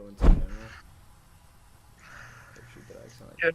go into general? Or shoot that accent? Yeah.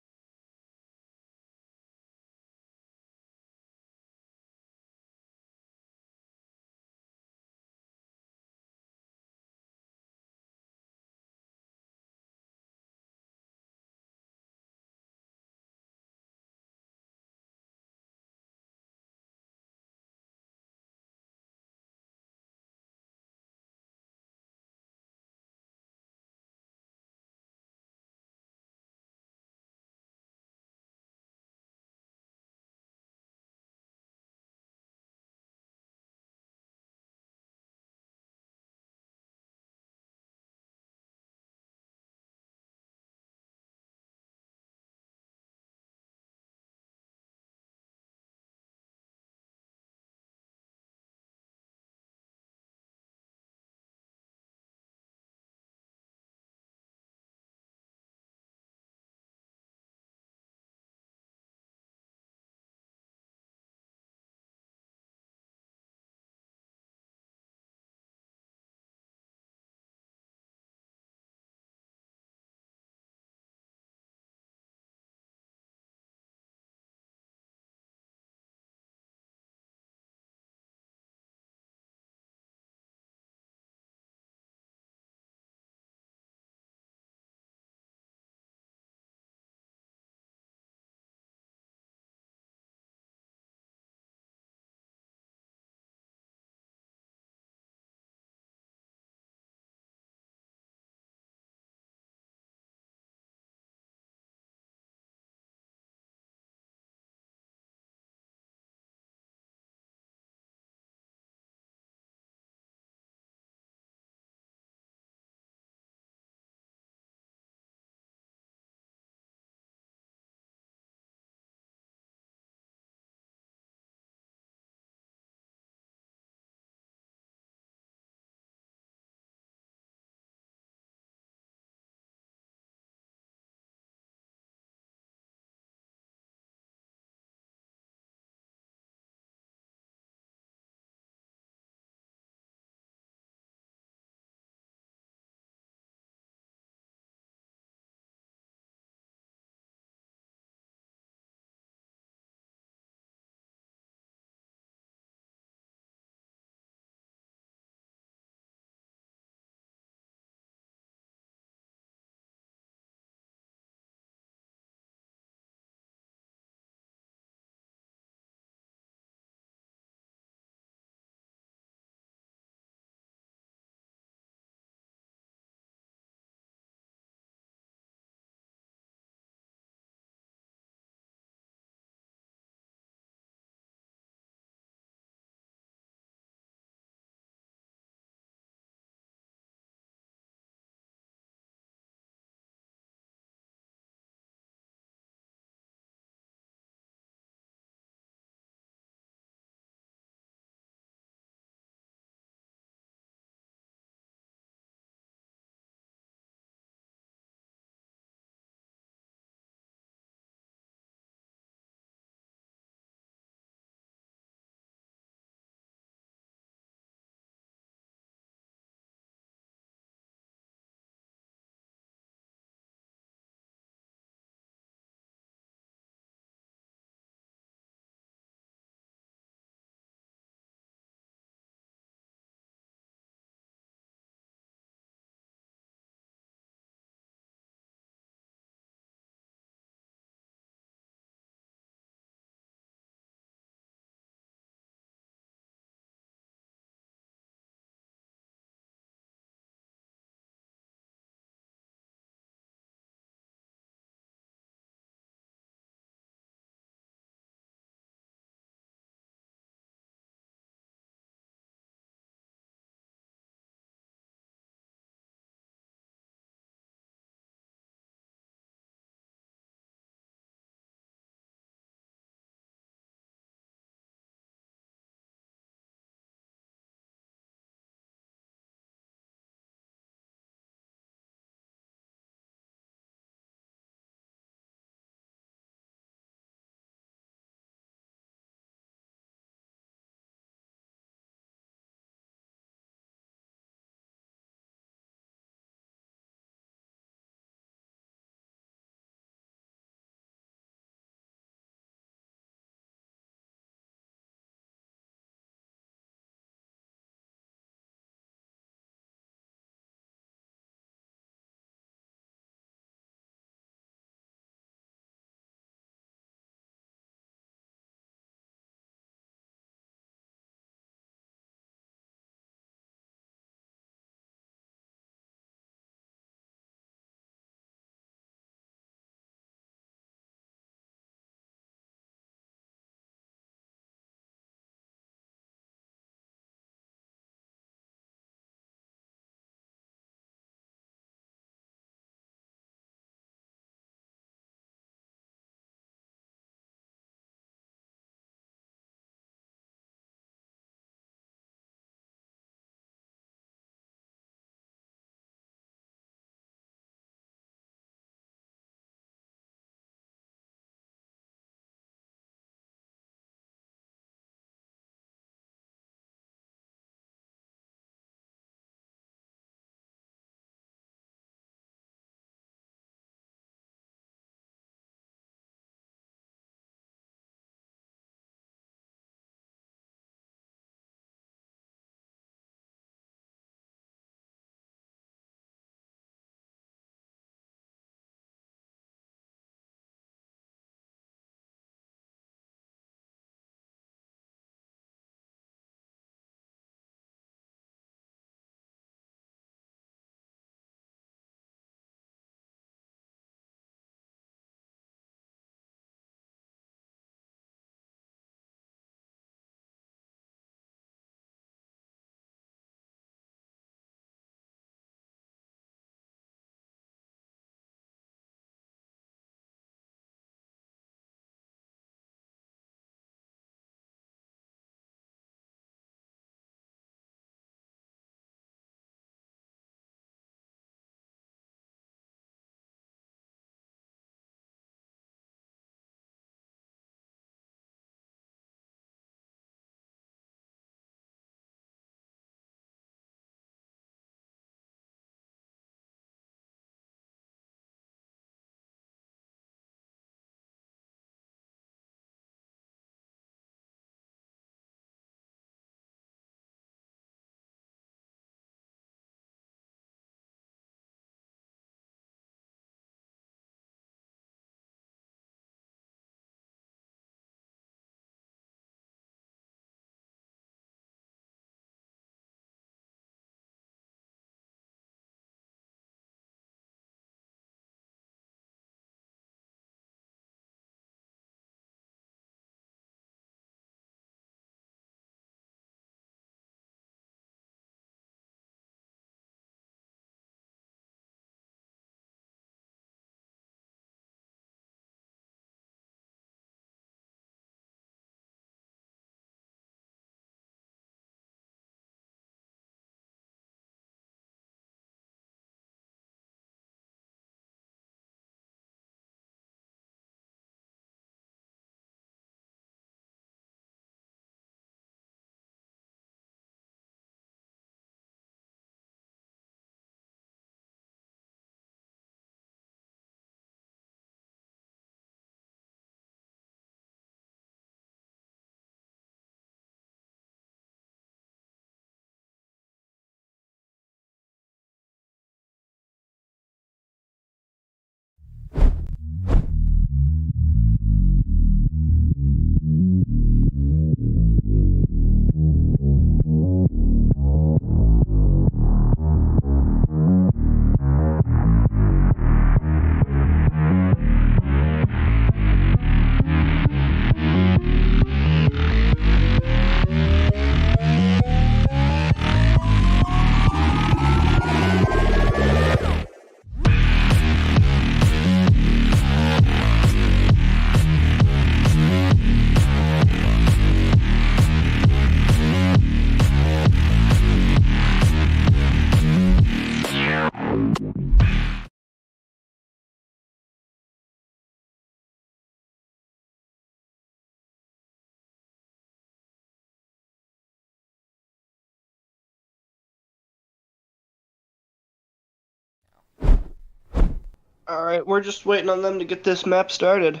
Alright, we're just waiting on them to get this map started.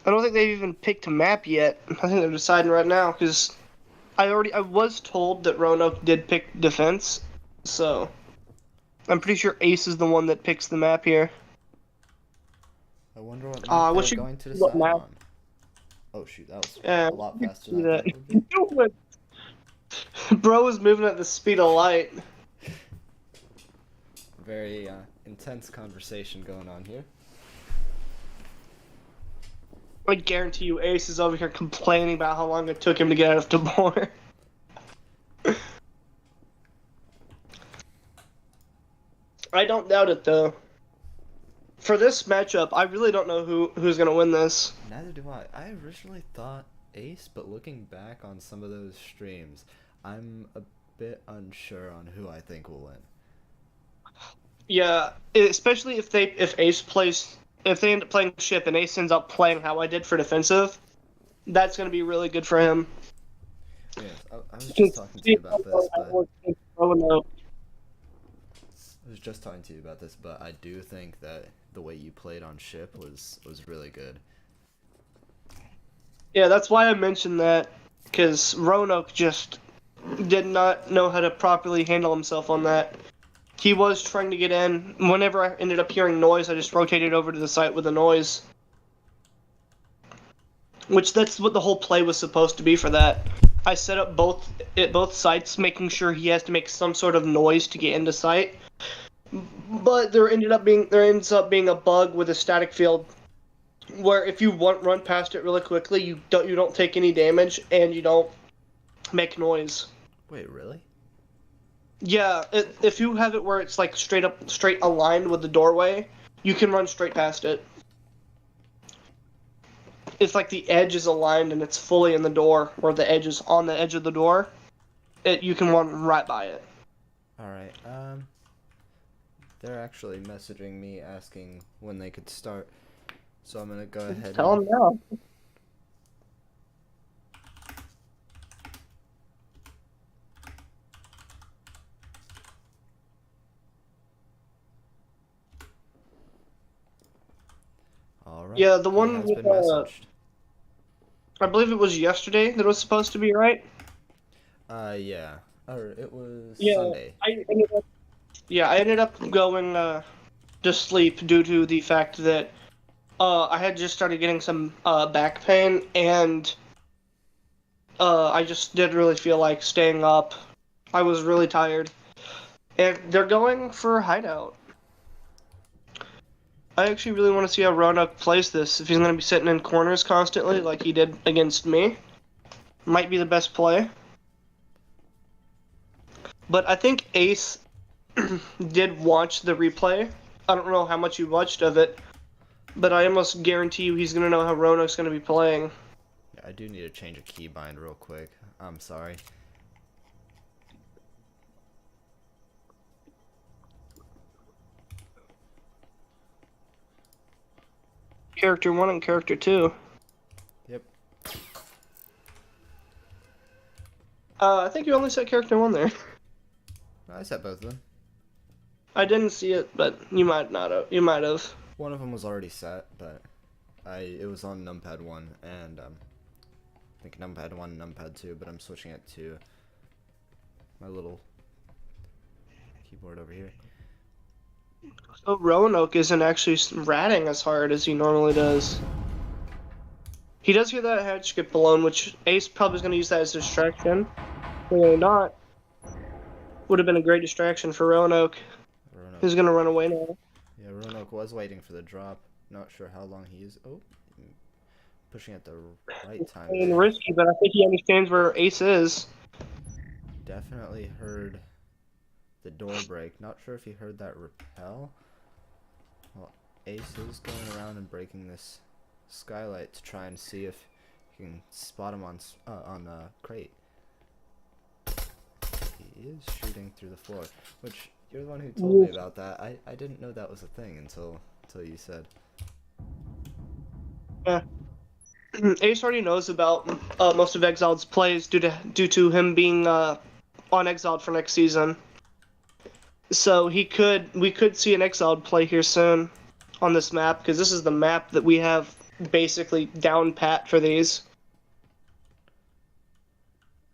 I don't think they've even picked a map yet. I think they're deciding right now, because I was told that Roanoke did pick defense, so I'm pretty sure Ace is the one that picks the map here. I wonder what map What they're should going to what decide map? on. Oh shoot, that was Yeah, a lot you can faster see than I thought that. it would be. Bro was moving at the speed of light. Very intense conversation going on here. I guarantee you, Ace is over here complaining about how long it took him to get out of Tabor. I don't doubt it though. For this matchup, I really don't know who's gonna win this. Neither do I. I originally thought Ace, but looking back on some of those streams, I'm a bit unsure on who I think will win. Yeah, especially if Ace plays if they end up playing ship and Ace ends up playing how I did for defensive, that's gonna be really good for him. Yes, I was just talking to you about this, but I do think that the way you played on ship was really good. Yeah, that's why I mentioned that, because Roanoke just did not know how to properly handle himself on that. He was trying to get in. Whenever I ended up hearing noise, I just rotated over to the site with the noise. Which that's what the whole play was supposed to be for that. I set up both sites, making sure he has to make some sort of noise to get into sight. But there ends up being a bug with a static field where if you run past it really quickly, you don't take any damage and you don't make noise. Wait, really? Yeah, if you have it where it's like straight aligned with the doorway, you can run straight past it. If like the edge is aligned and it's fully in the door, or the edge is on the edge of the door, you can run right by it. Alright, they're actually messaging me asking when they could start, so I'm gonna go ahead Tell and... them now. Alright, Yeah, the he one has with been messaged. I believe it was yesterday that it was supposed to be, right? Yeah. Or it was Yeah, Sunday. I ended up going to sleep due to the fact that I had just started getting some back pain, and I just didn't really feel like staying up. I was really tired. And they're going for hideout. I actually really want to see how Roanoke plays this. If he's going to be sitting in corners constantly like he did against me, might be the best play. But I think Ace did watch the replay. I don't know how much you watched of it, but I almost guarantee you he's going to know how Roanoke's going to be playing. Yeah, I do need to change a keybind real quick. I'm sorry. Character 1 and Character 2. Yep. I think you only set Character 1 there. I set both of them. I didn't see it, but you might not have. You might have. One of them was already set, but it was on numpad 1, and I think numpad 1 and numpad 2, but I'm switching it to my little keyboard over here. So Roanoke isn't actually ratting as hard as he normally does. He does hear that hatch get blown, which Ace probably is going to use that as a distraction. Or not. Would have been a great distraction for Roanoke. He's going to run away now. Yeah, Roanoke was waiting for the drop. Not sure how long he is. Oh, pushing at the right time. It's risky, but I think he understands where Ace is. Definitely heard the door break. Not sure if he heard that rappel. Well, Ace is going around and breaking this skylight to try and see if he can spot him on crate. He is shooting through the floor, which you're the one who told me about that. I didn't know that was a thing until you said. Yeah. Ace already knows about most of Exiled's plays due to him being on Exiled for next season. So we could see an exiled play here soon on this map, because this is the map that we have basically down pat for these.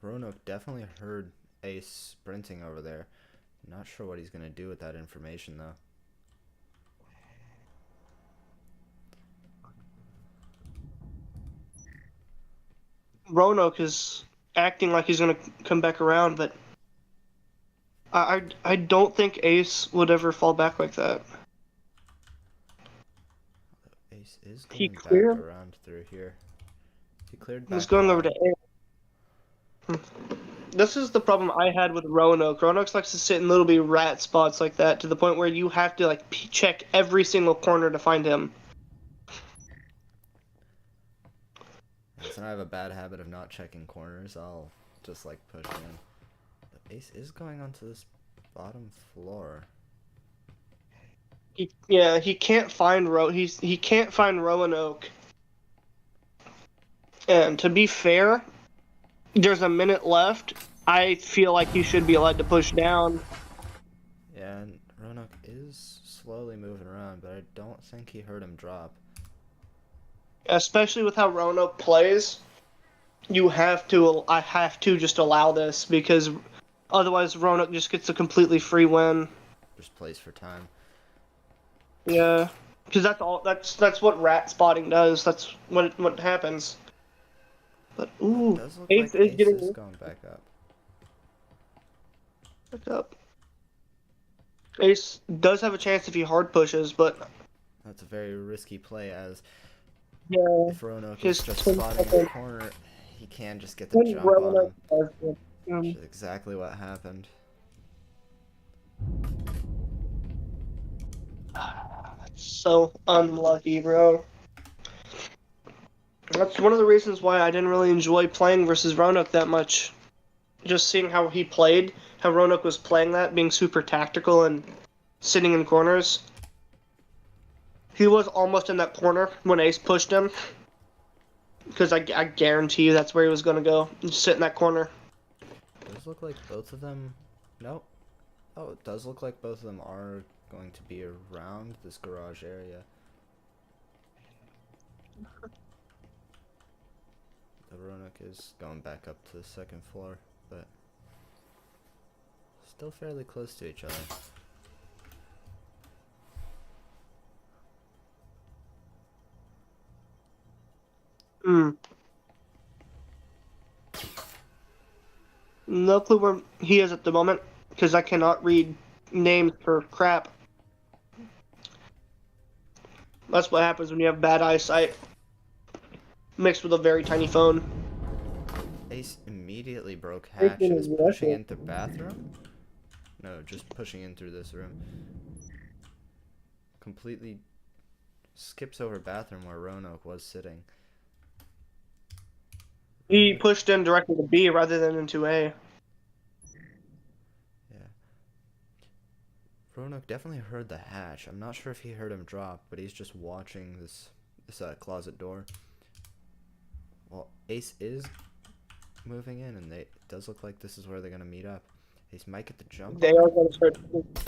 Roanoke definitely heard Ace sprinting over there. Not sure what he's going to do with that information, though. Roanoke is acting like he's gonna come back around, but I don't think Ace would ever fall back like that. Ace is He going back cleared. around through here. He cleared He's back going over to around. A. This is the problem I had with Roanoke. Roanoke likes to sit in little bitty rat spots like that, to the point where you have to like check every single corner to find him. And I have a bad habit of not checking corners. I'll just like push in. But Ace is going onto this bottom floor. He can't find he can't find Roanoke. And to be fair, there's a minute left. I feel like he should be allowed to push down. Yeah, and Roanoke is slowly moving around, but I don't think he heard him drop. Especially with how Roanoke plays, I have to just allow this, because otherwise Roanoke just gets a completely free win. Just plays for time. Yeah, because that's what rat spotting does. That's what happens. But ooh, It does look Ace like is Ace getting is going back up. back up. Ace does have a chance if he hard pushes, but That's a very risky play, as yeah, if Roanoke his is just twin spotting the brother- corner, he can just get the twin jump on Roanoke him. does it. Which is exactly what happened. So unlucky, bro. That's one of the reasons why I didn't really enjoy playing versus Roanoke that much. Just seeing how he played, how Roanoke was playing that, being super tactical and sitting in corners. He was almost in that corner when Ace pushed him. Because I guarantee you that's where he was going to go. Just sit in that corner. Does look like both of them. Nope. Oh, it does look like both of them are going to be around this garage area. The Roanoke is going back up to the second floor, but still fairly close to each other. Hmm. No clue where he is at the moment, because I cannot read names for crap. That's what happens when you have bad eyesight, mixed with a very tiny phone. Ace immediately broke hatch and is pushing into the bathroom. No, just pushing in through this room. Completely skips over bathroom where Roanoke was sitting. He pushed in directly to B rather than into A. Yeah. Roanoke definitely heard the hatch. I'm not sure if he heard him drop, but he's just watching this closet door. Well, Ace is moving in, and it does look like this is where they're going to meet up. Ace might get the jump. They are going to start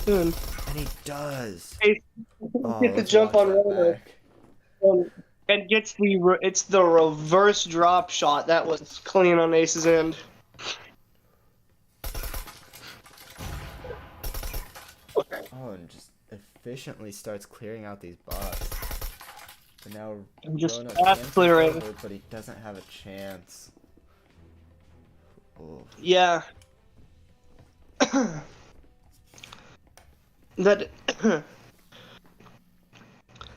soon. And he does! Ace get the let's jump watch on that Roanoke. back. And gets it's the reverse drop shot. That was clean on Ace's end. Oh, and just efficiently starts clearing out these bots. But now I'm just Roanoke fast can take clearing. over, but he doesn't have a chance. Oh. Yeah. that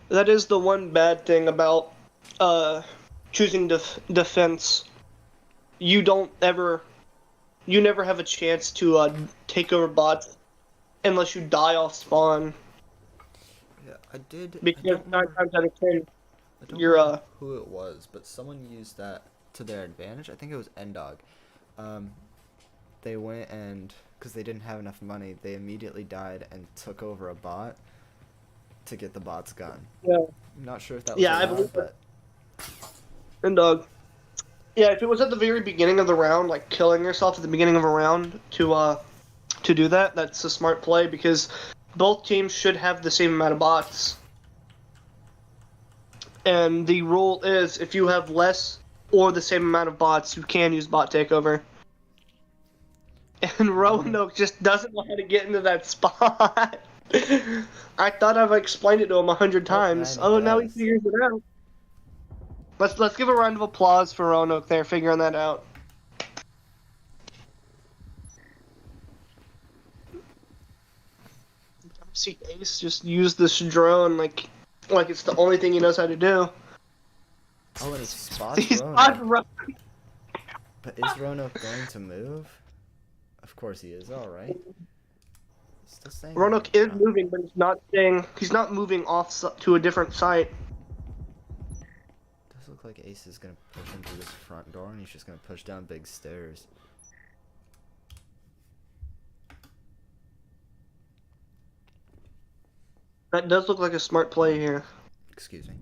that is the one bad thing about choosing defense. You never have a chance to take over bots unless you die off spawn. Yeah, I did. Because I don't 9 remember- times out of 10, I don't you're remember who it was, but someone used that to their advantage. I think it was Endog. They went and, because they didn't have enough money, they immediately died and took over a bot to get the bot's gun. Yeah. I'm not sure if that was Yeah, I allowed, believe but And yeah, if it was at the very beginning of the round, like killing yourself at the beginning of a round to to do that. That's a smart play because both teams should have the same amount of bots. And the rule is if you have less or the same amount of bots, you can use bot takeover. And Roanoke just doesn't know how to get into that spot. I thought I've explained it to him 100 times. Oh, Now he does. figures it out. Let's give a round of applause for Roanoke there figuring that out. See Ace just use this drone like it's the only thing he knows how to do. Oh, and he spots He's Roanoke. But is Roanoke going to move? Of course he is. All right. Still staying. Roanoke is moving, but he's not moving off to a different site. Does look like Ace is gonna push him through this front door, and he's just gonna push down big stairs. That does look like a smart play here. Excuse me.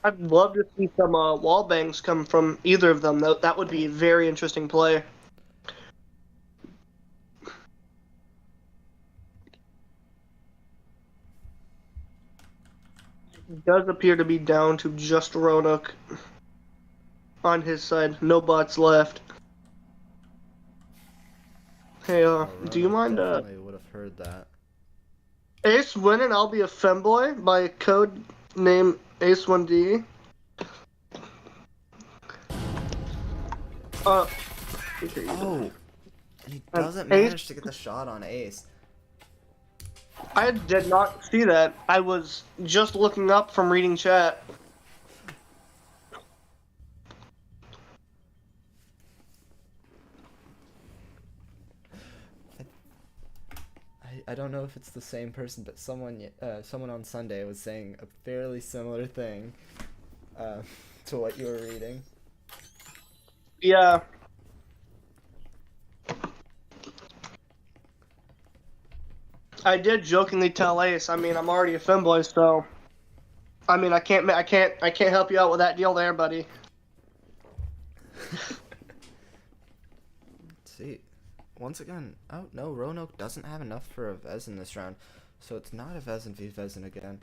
I'd love to see some wall bangs come from either of them. That would be a very interesting play. It does appear to be down to just Roanoke on his side. No bots left. Hey, do you mind Definitely would have heard that. Ace winning? I'll be a femboy by code name Ace1D. Oh, and he doesn't manage to get the shot on Ace. I did not see that. I was just looking up from reading chat. I don't know if it's the same person, but someone on Sunday was saying a fairly similar thing to what you were reading. Yeah. I did jokingly tell Ace. I mean, I'm already a femboy, so I mean, I can't help you out with that deal there, buddy. Let's see. Once again, oh no, Roanoke doesn't have enough for a Vezin this round, so it's not a Vezin v Vezin again.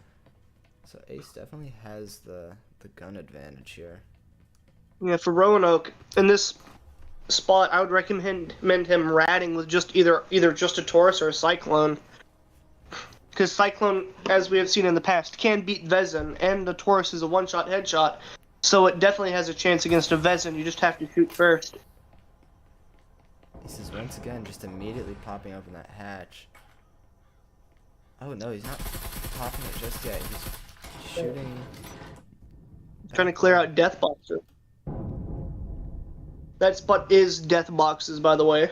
So Ace definitely has the gun advantage here. Yeah, for Roanoke in this spot, I would recommend him ratting with just either just a Taurus or a Cyclone. Because Cyclone, as we have seen in the past, can beat Vezin, and the Taurus is a one-shot headshot, so it definitely has a chance against a Vezin. You just have to shoot first. This is once again just immediately popping up in that hatch. Oh no, he's not popping it just yet. He's shooting. He's trying to clear out death boxes. That spot is death boxes, by the way,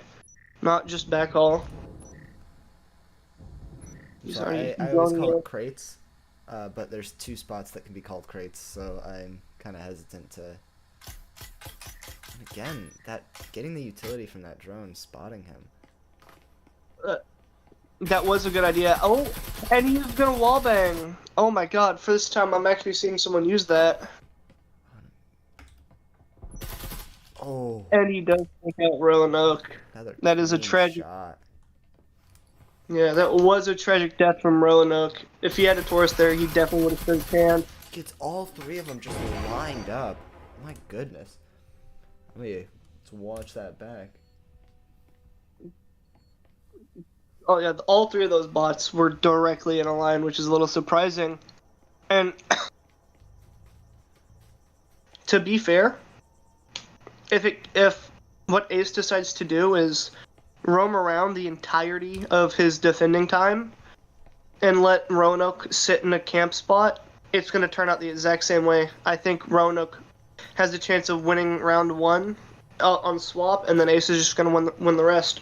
not just backhaul. So I always call it crates, but there's two spots that can be called crates, so I'm kind of hesitant to. And again, getting the utility from that drone, spotting him. That was a good idea. Oh, and he's gonna wallbang. Oh my god, first time I'm actually seeing someone use that. Oh. And he does take out Roanoke. That is a clean tragic shot. Yeah, that was a tragic death from Roanoke. If he had a Taurus there, he definitely would have stood chance. Gets all three of them just lined up. My goodness. Let's watch that back. Oh yeah, all three of those bots were directly in a line, which is a little surprising. And to be fair, if what Ace decides to do is roam around the entirety of his defending time and let Roanoke sit in a camp spot, it's going to turn out the exact same way. I think Roanoke has a chance of winning round one on swap, and then Ace is just going to win the rest.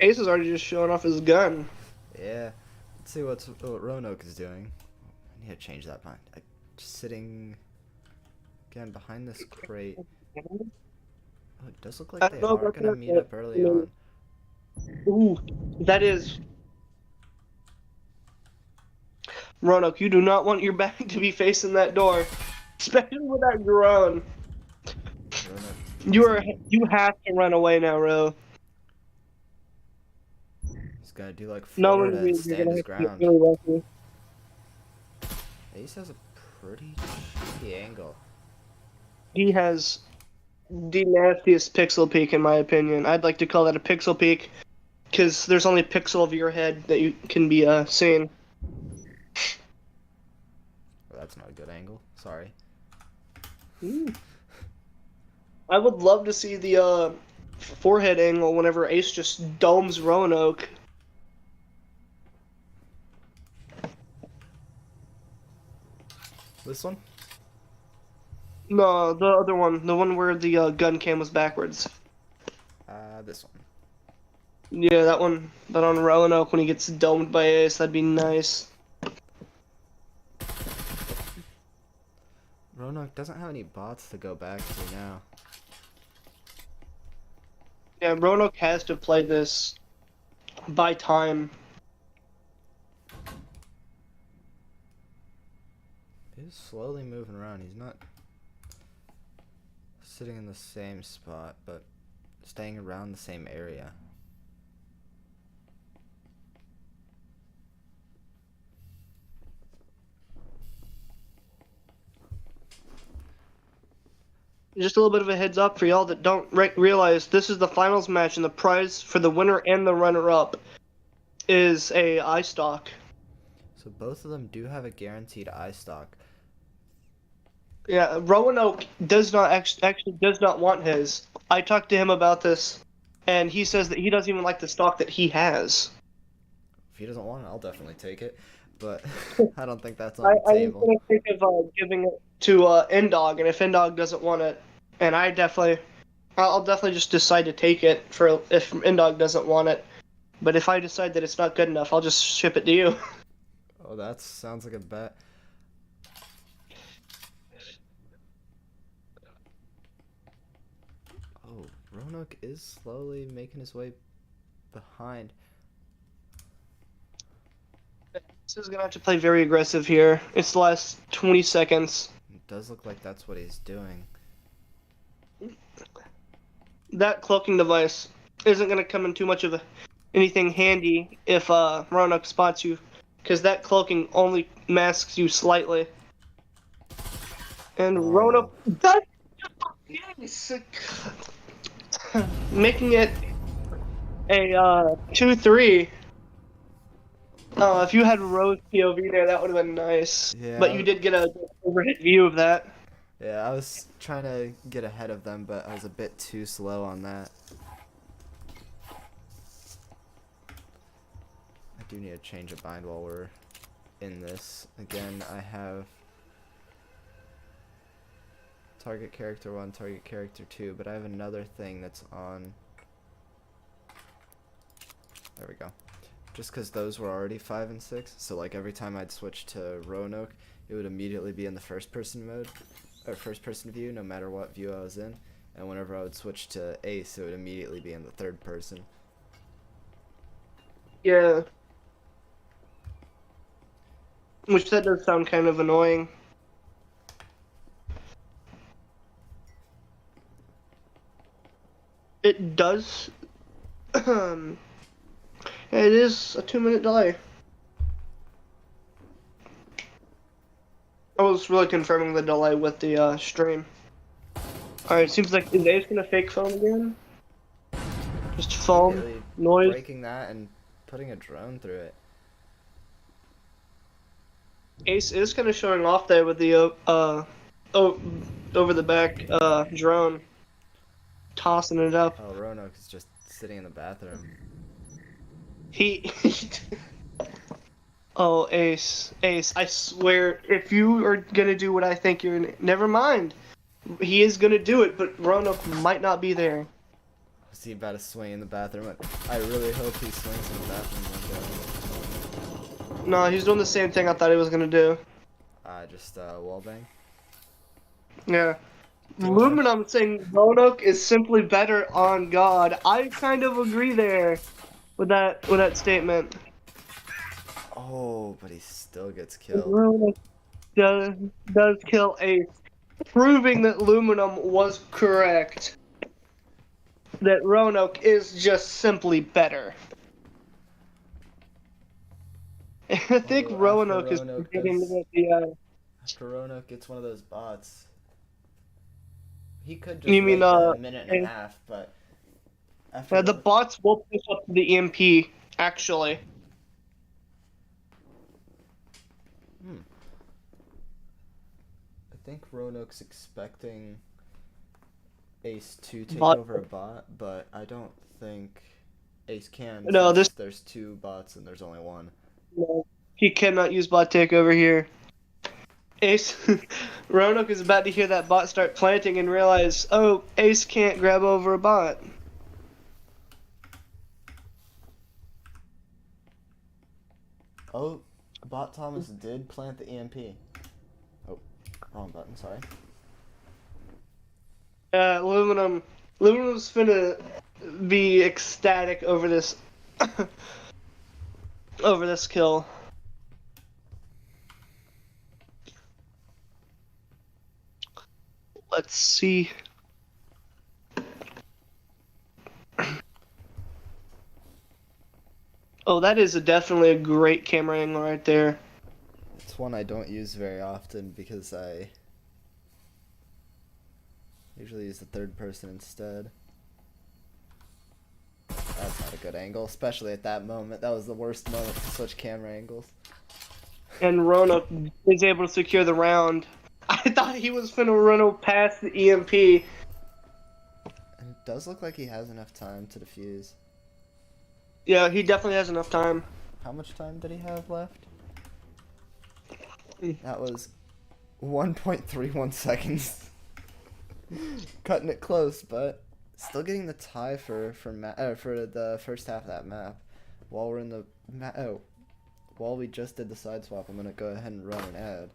Ace is already just showing off his gun. Yeah. Let's see what Roanoke is doing. I need to change that bind. Just sitting again behind this crate. Oh, it does look I like don't they know are about gonna that, meet but up early on. ooh, that is Roanoke. You do not want your back to be facing that door, especially with that drone. Roanoke You have to run away now, Ro. he's gonna do like Knowing Florida and you, you're stand gonna his have to get ground. really lucky. Ace has a pretty cheeky angle. He has the nastiest pixel peek, in my opinion. I'd like to call that a pixel peek, because there's only a pixel of your head that you can be seen. Well, that's not a good angle. Sorry. I would love to see the forehead angle whenever Ace just domes Roanoke. This one? No, the other one, the one where the gun cam was backwards. This one. Yeah, that one, that on Roanoke when he gets domed by Ace, that'd be nice. Roanoke doesn't have any bots to go back to now. Yeah, Roanoke has to play this by time. He's slowly moving around. He's not sitting in the same spot, but staying around the same area. Just a little bit of a heads up for y'all that don't realize this is the finals match, and the prize for the winner and the runner-up is a eye stock. So both of them do have a guaranteed eye stock. Yeah, Roanoke does not actually does not want his. I talked to him about this, and he says that he doesn't even like the stock that he has. If he doesn't want it, I'll definitely take it. But I don't think that's I on the was table. gonna think of giving it to Ndog, and if Ndog doesn't want it, and I'll definitely just decide to take it for if Ndog doesn't want it. But if I decide that it's not good enough, I'll just ship it to you. Oh, that sounds like a bet. Oh, Roanoke is slowly making his way behind. This is gonna have to play very aggressive here. It's the last 20 seconds. It does look like that's what he's doing. That cloaking device isn't gonna come in too much of anything handy if Roanoke spots you, because that cloaking only masks you slightly. And Oh. Roanoke does making it a 2-3. If you had Rose POV there, that would have been nice. Yeah. But you did get a overhead view of that. Yeah, I was trying to get ahead of them, but I was a bit too slow on that. I do need to change a bind while we're in this. Again, I have target character 1, target character 2, but I have another thing that's on. There we go. Just because those were already 5 and 6, so like every time I'd switch to Roanoke, it would immediately be in the first person mode, or first person view, no matter what view I was in. And whenever I would switch to Ace, it would immediately be in the third person. Yeah. Which that does sound kind of annoying. It does. It is a 2-minute delay. I was really confirming the delay with the stream. Alright, seems like is Ace gonna fake foam again? Just foam, Immediately noise. breaking that and putting a drone through it. Ace is kind of showing off there with the over the back drone, tossing it up. Oh, Roanoke is just sitting in the bathroom. He Oh, Ace, I swear, if you are gonna do what I think you're gonna, never mind. He is gonna do it, but Roanoke might not be there. Is he about to swing in the bathroom? I really hope he swings in the bathroom one day. No, he's doing the same thing I thought he was gonna do. Just wallbang. Yeah. Do you wanna- Aluminum saying Rouanoke is simply better on God. I kind of agree there with that statement. Oh, but he still gets killed. Rouanoke does kill Ace, proving that Aluminum was correct. That Roanoke is just simply better. I think Although Roanoke is getting the. After Roanoke gets one of those bots, he could just You mean wait the minute and a half, but after the bots will push up to the EMP actually. I think Roanoke's expecting Ace to take Bot. over a bot, but I don't think Ace can. No, Since there's 2 bots and there's only 1. No, he cannot use bot takeover here. Ace, Roanoke is about to hear that bot start planting and realize, oh, Ace can't grab over a bot. Oh, Bot Thomas did plant the EMP. Oh, wrong button, sorry. Aluminum's finna be ecstatic over this, over this kill. Let's see. Oh, that is definitely a great camera angle right there. It's one I don't use very often because I usually use the third person instead. That's not a good angle, especially at that moment. That was the worst moment to switch camera angles. And Roanoke is able to secure the round. I thought he was finna run past the EMP. And it does look like he has enough time to defuse. Yeah, he definitely has enough time. How much time did he have left? That was 1.31 seconds. Cutting it close, but still getting the tie for the first half of that map. While we're in the while we just did the side swap, I'm gonna go ahead and run an ad.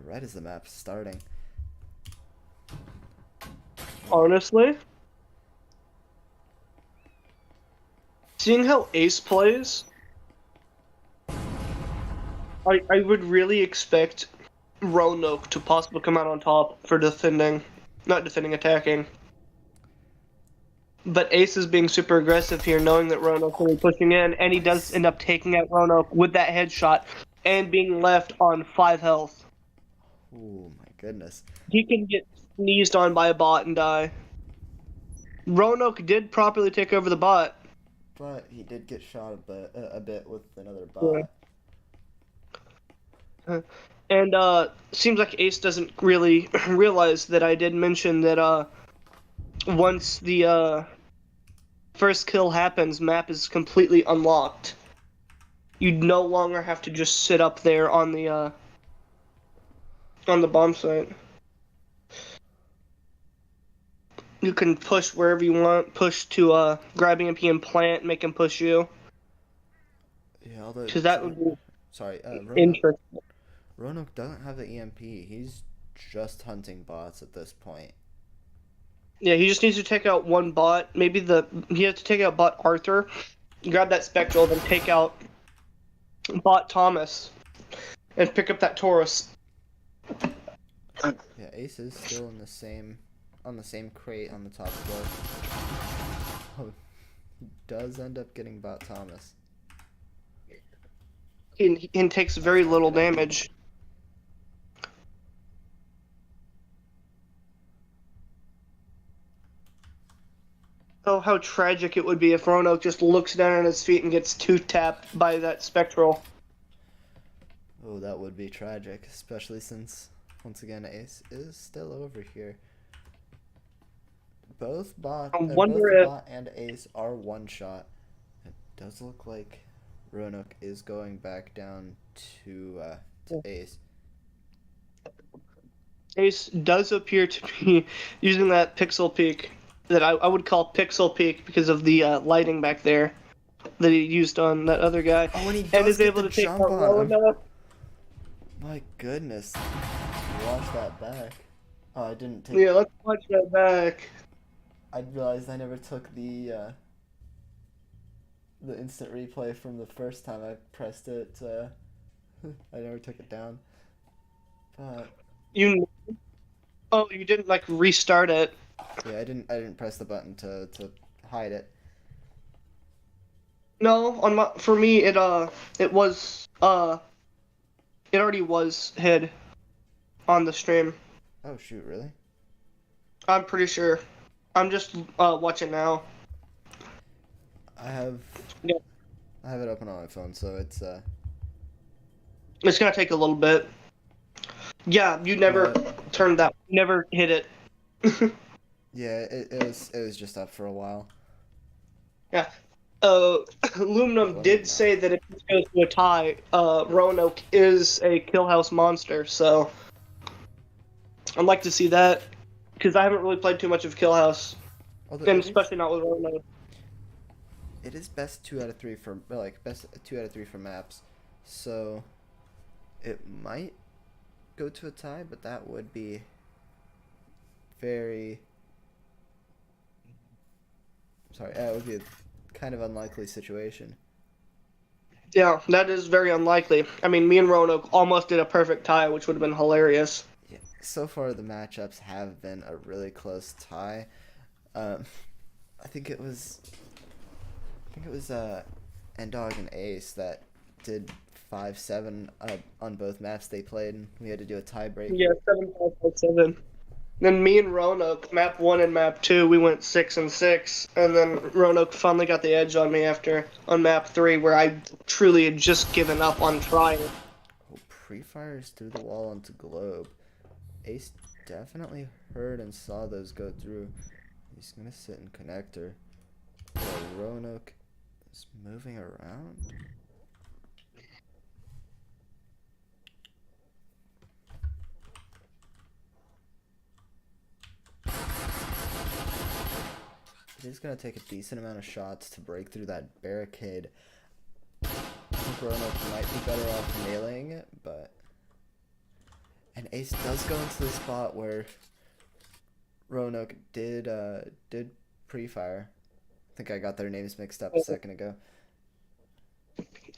Right as the map's starting. Honestly, seeing how Ace plays, I would really expect Roanoke to possibly come out on top for defending. Not defending, attacking. But Ace is being super aggressive here, knowing that Roanoke will be pushing in, and he does end up taking out Roanoke with that headshot and being left on 5 health. Oh my goodness. He can get sneezed on by a bot and die. Roanoke did properly take over the bot. But he did get shot a bit with another bot. Yeah. And seems like Ace doesn't really realize that I did mention that once the first kill happens, map is completely unlocked. You no longer have to just sit up there on the bomb site. You can push wherever you want. Push to grab EMP and plant, make him push you. Yeah, although Because that would be interesting. Roanoke doesn't have the EMP. He's just hunting bots at this point. Yeah, he just needs to take out one bot. Maybe he has to take out bot Arthur. Grab that Spectral, then take out bot Thomas, and pick up that Taurus. Yeah, Ace is still in the same, on the same crate on the top floor. Oh, He does end up getting bot Thomas. And takes very little damage. Oh, how tragic it would be if Roanoke just looks down on his feet and gets 2-tapped by that Spectral. Oh, that would be tragic, especially since, once again, Ace is still over here. Both I both wonder the if bot and Ace are one shot. It does look like Roanoke is going back down to Ace. Ace does appear to be using that pixel peek that I would call pixel peek because of the lighting back there that he used on that other guy. Oh, and he and does is get able the to take jump out on him. Roanoke. My goodness. Watch that back. Oh, I didn't take... Yeah, let's watch that back. I realized I never took the instant replay from the first time I pressed it. I never took it down. But Oh, you didn't like restart it. yeah, I didn't press the button to hide it. No, for me it already was hid on the stream. Oh shoot, really? I'm pretty sure. I'm just watching now. I have it open on my phone, so it's It's gonna take a little bit. Yeah, you never turned that. Never hit it. yeah, it was just up for a while. Yeah. Aluminum did say that if this goes to a tie, Roanoke is a Killhouse monster, so I'd like to see that, because I haven't really played too much of Killhouse, and especially not with Roanoke. It is best 2 out of 3 for best 2 out of 3 for maps, so it might go to a tie, but that would be very... Sorry, it would be a kind of unlikely situation. Yeah, that is very unlikely. I mean, me and Roanoke almost did a perfect tie, which would have been hilarious. Yeah, so far the matchups have been a really close tie. I think it was Endog and Ace that did 5-7 on both maps they played, and we had to do a tie break. Yeah, 7-5-7. Then me and Roanoke, map 1 and map 2, we went 6-6, and then Roanoke finally got the edge on me on map 3, where I truly had just given up on trying. Oh, pre-fires through the wall onto Globe. Ace definitely heard and saw those go through. He's gonna sit in connector. Roanoke is moving around. It is going to take a decent amount of shots to break through that barricade. I think Roanoke might be better off nailing it, but... And Ace does go into the spot where Roanoke did pre-fire. I think I got their names mixed up a second ago.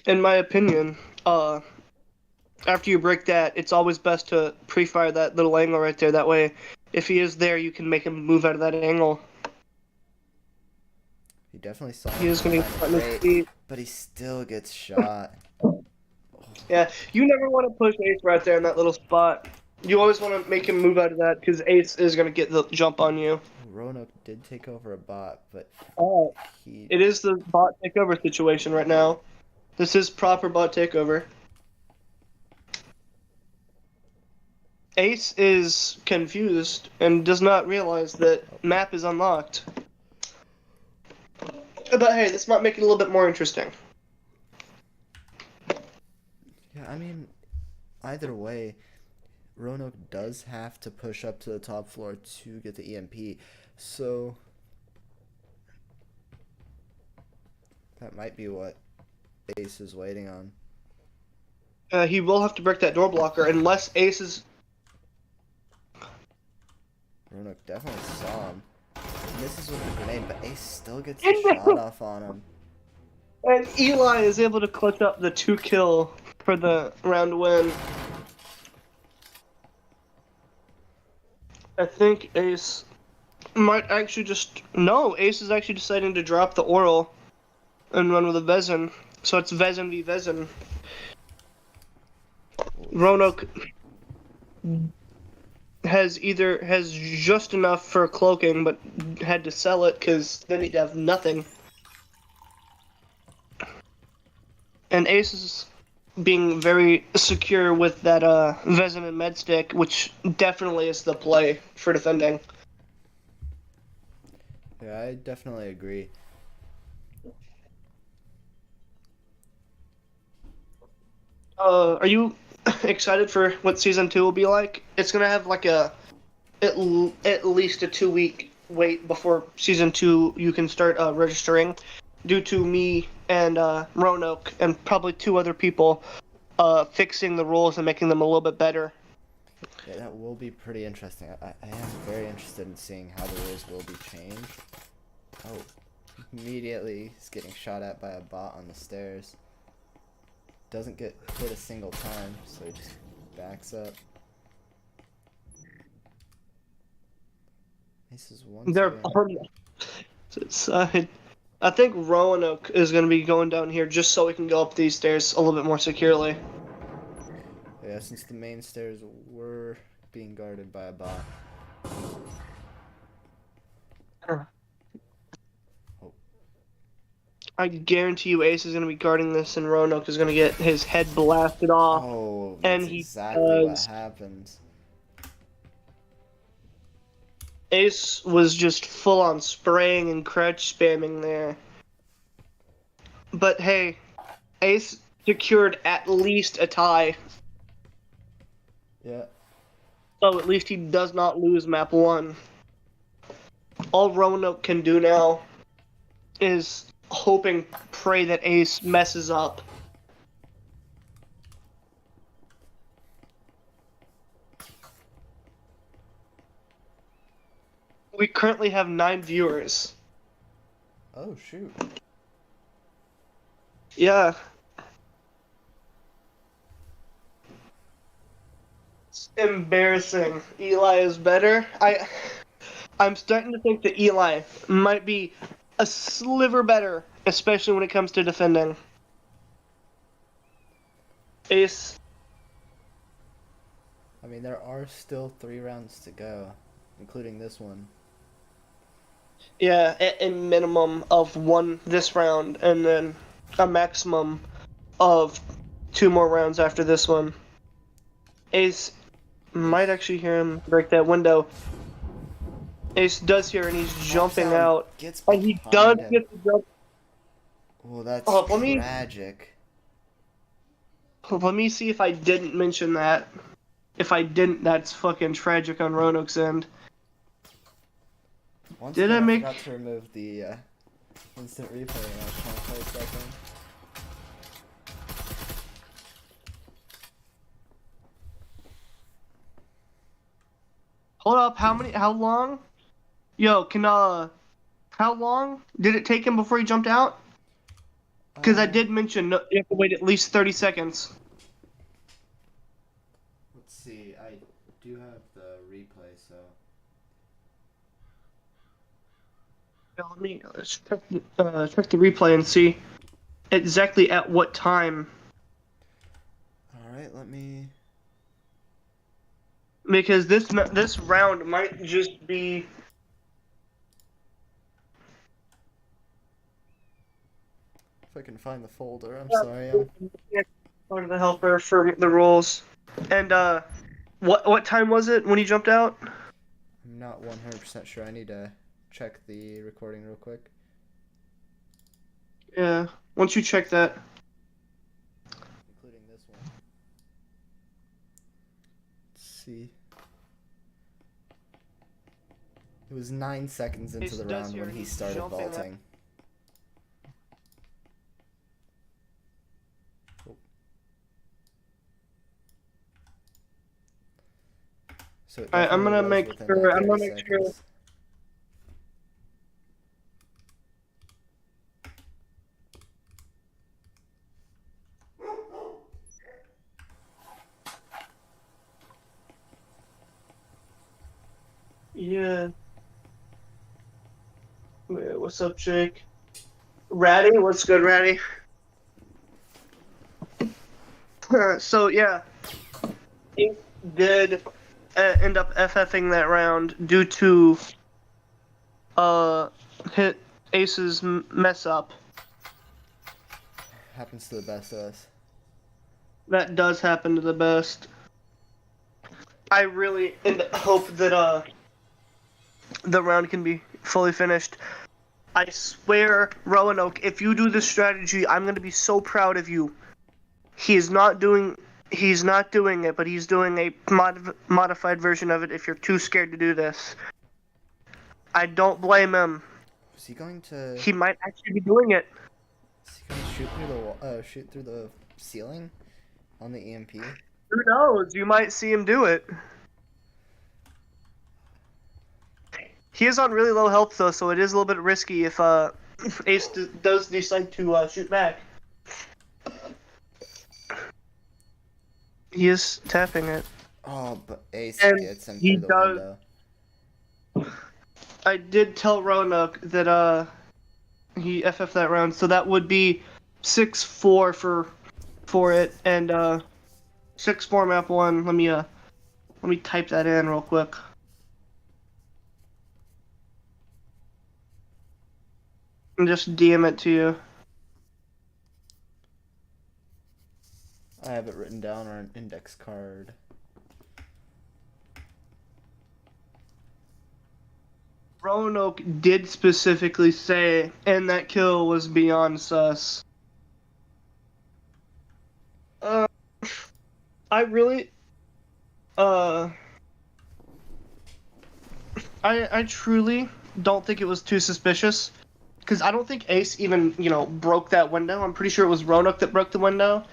In my opinion, after you break that, it's always best to pre-fire that little angle right there. That way, if he is there, you can make him move out of that angle. He definitely saw He is going to get great, but he still gets shot. Yeah, you never want to push Ace right there in that little spot. You always want to make him move out of that, because Ace is going to get the jump on you. Roanoke did take over a bot, but it is the bot takeover situation right now. This is proper bot takeover. Ace is confused and does not realize that map is unlocked. But hey, this might make it a little bit more interesting. Yeah, I mean, either way, Roanoke does have to push up to the top floor to get the EMP, so that might be what Ace is waiting on. He will have to break that door blocker unless Ace is... Roanoke definitely saw him. Misses with the grenade, but Ace still gets a shot off on him. And Eli is able to clutch up the 2-kill for the round win. I think Ace Might actually just no. Ace is actually deciding to drop the oral and run with a Vezin. So it's Vezin v Vezin. What was this? Roanoke has just enough for cloaking, but had to sell it because then he'd have nothing. And Ace is being very secure with that Vezin and Medstick, which definitely is the play for defending. Yeah, I definitely agree. Are you excited for what season 2 will be like? It's gonna have like at least a 2 week wait before season 2 you can start registering, due to me and Roanoke and probably 2 other people fixing the rules and making them a little bit better. Yeah, that will be pretty interesting. I am very interested in seeing how the rules will be changed. Oh, immediately he's getting shot at by a bot on the stairs. Doesn't get hit a single time, so he just backs up. This is once They're again. it's, I think Roanoke is going to be going down here just so we can go up these stairs a little bit more securely. Yeah, since the main stairs were being guarded by a bot. Oh, I guarantee you Ace is going to be guarding this and Roanoke is going to get his head blasted off. oh, And that's he exactly what does. happens. Ace was just full on spraying and crouch spamming there. But hey, Ace secured at least a tie. Yeah. So at least he does not lose map 1. All Roanoke can do now is pray that Ace messes up. We currently have 9 viewers. Oh, shoot. Yeah. It's embarrassing. Eli is better. I'm starting to think that Eli might be a sliver better, especially when it comes to defending. Ace. I mean, there are still 3 rounds to go, including this one. Yeah, a minimum of 1 this round, and then a maximum of 2 more rounds after this one. Ace might actually hear him break that window. Ace does hear, and he's jumping out. Gets And he does behind him. get the jump. Oh, that's Oh, tragic. let me see if I didn't mention that. If I didn't, that's fucking tragic on Roanoke's end. Once Did I again, I make? forgot to remove the instant replay when I was trying to play second. Hold up. How long? Yo, how long did it take him before he jumped out? Because I did mention no, you have to wait at least 30 seconds. Let's see. I do have the replay, so. Let me check the replay and see exactly at what time. Alright, let me. Because this round might just be. If I can find the folder, I'm sorry. I'm Part of the helper for the rules. And what time was it when he jumped out? not 100% sure. I need to check the recording real quick. Yeah. Once you check that. Including this one. Let's see. It was 9 seconds into the round when he started vaulting. So it Alright, I'm gonna was make within sure. that I'm 30 gonna make sure. seconds. Yeah. What's up, Jake? Ratty, what's good, Ratty? So yeah, he did end up FFing that round due to hit Ace's mess up. Happens to the best of us. That does happen to the best. I really hope that the round can be fully finished. I swear, Roanoke, if you do this strategy, I'm gonna be so proud of you. He's not doing it, but he's doing a modified version of it if you're too scared to do this. I don't blame him. Is he going to? He might actually be doing it. Is he going to shoot through the shoot through the ceiling on the EMP? Who knows? You might see him do it. He is on really low health though, so it is a little bit risky if Ace does decide to shoot back. He is tapping it. Oh, but Ace And gets him he through the does- window. I did tell Roanoke that he FF that round, so that would be 6-4 for it, and 6-4 map 1. Let me type that in real quick. And just DM it to you. I have it written down on an index card. Roanoke did specifically say, and that kill was beyond sus. I really, I truly don't think it was too suspicious, because I don't think Ace even, broke that window. I'm pretty sure it was Roanoke that broke the window,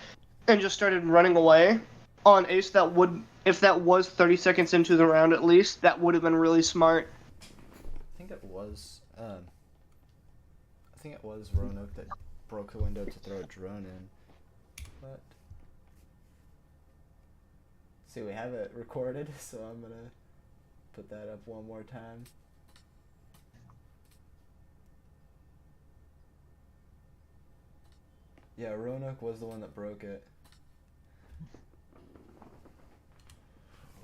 and just started running away. On Ace, that would, if that was 30 seconds into the round at least, that would have been really smart. I think it was Roanoke that broke the window to throw a drone in. But see, we have it recorded, so I'm gonna put that up one more time. Yeah, Roanoke was the one that broke it.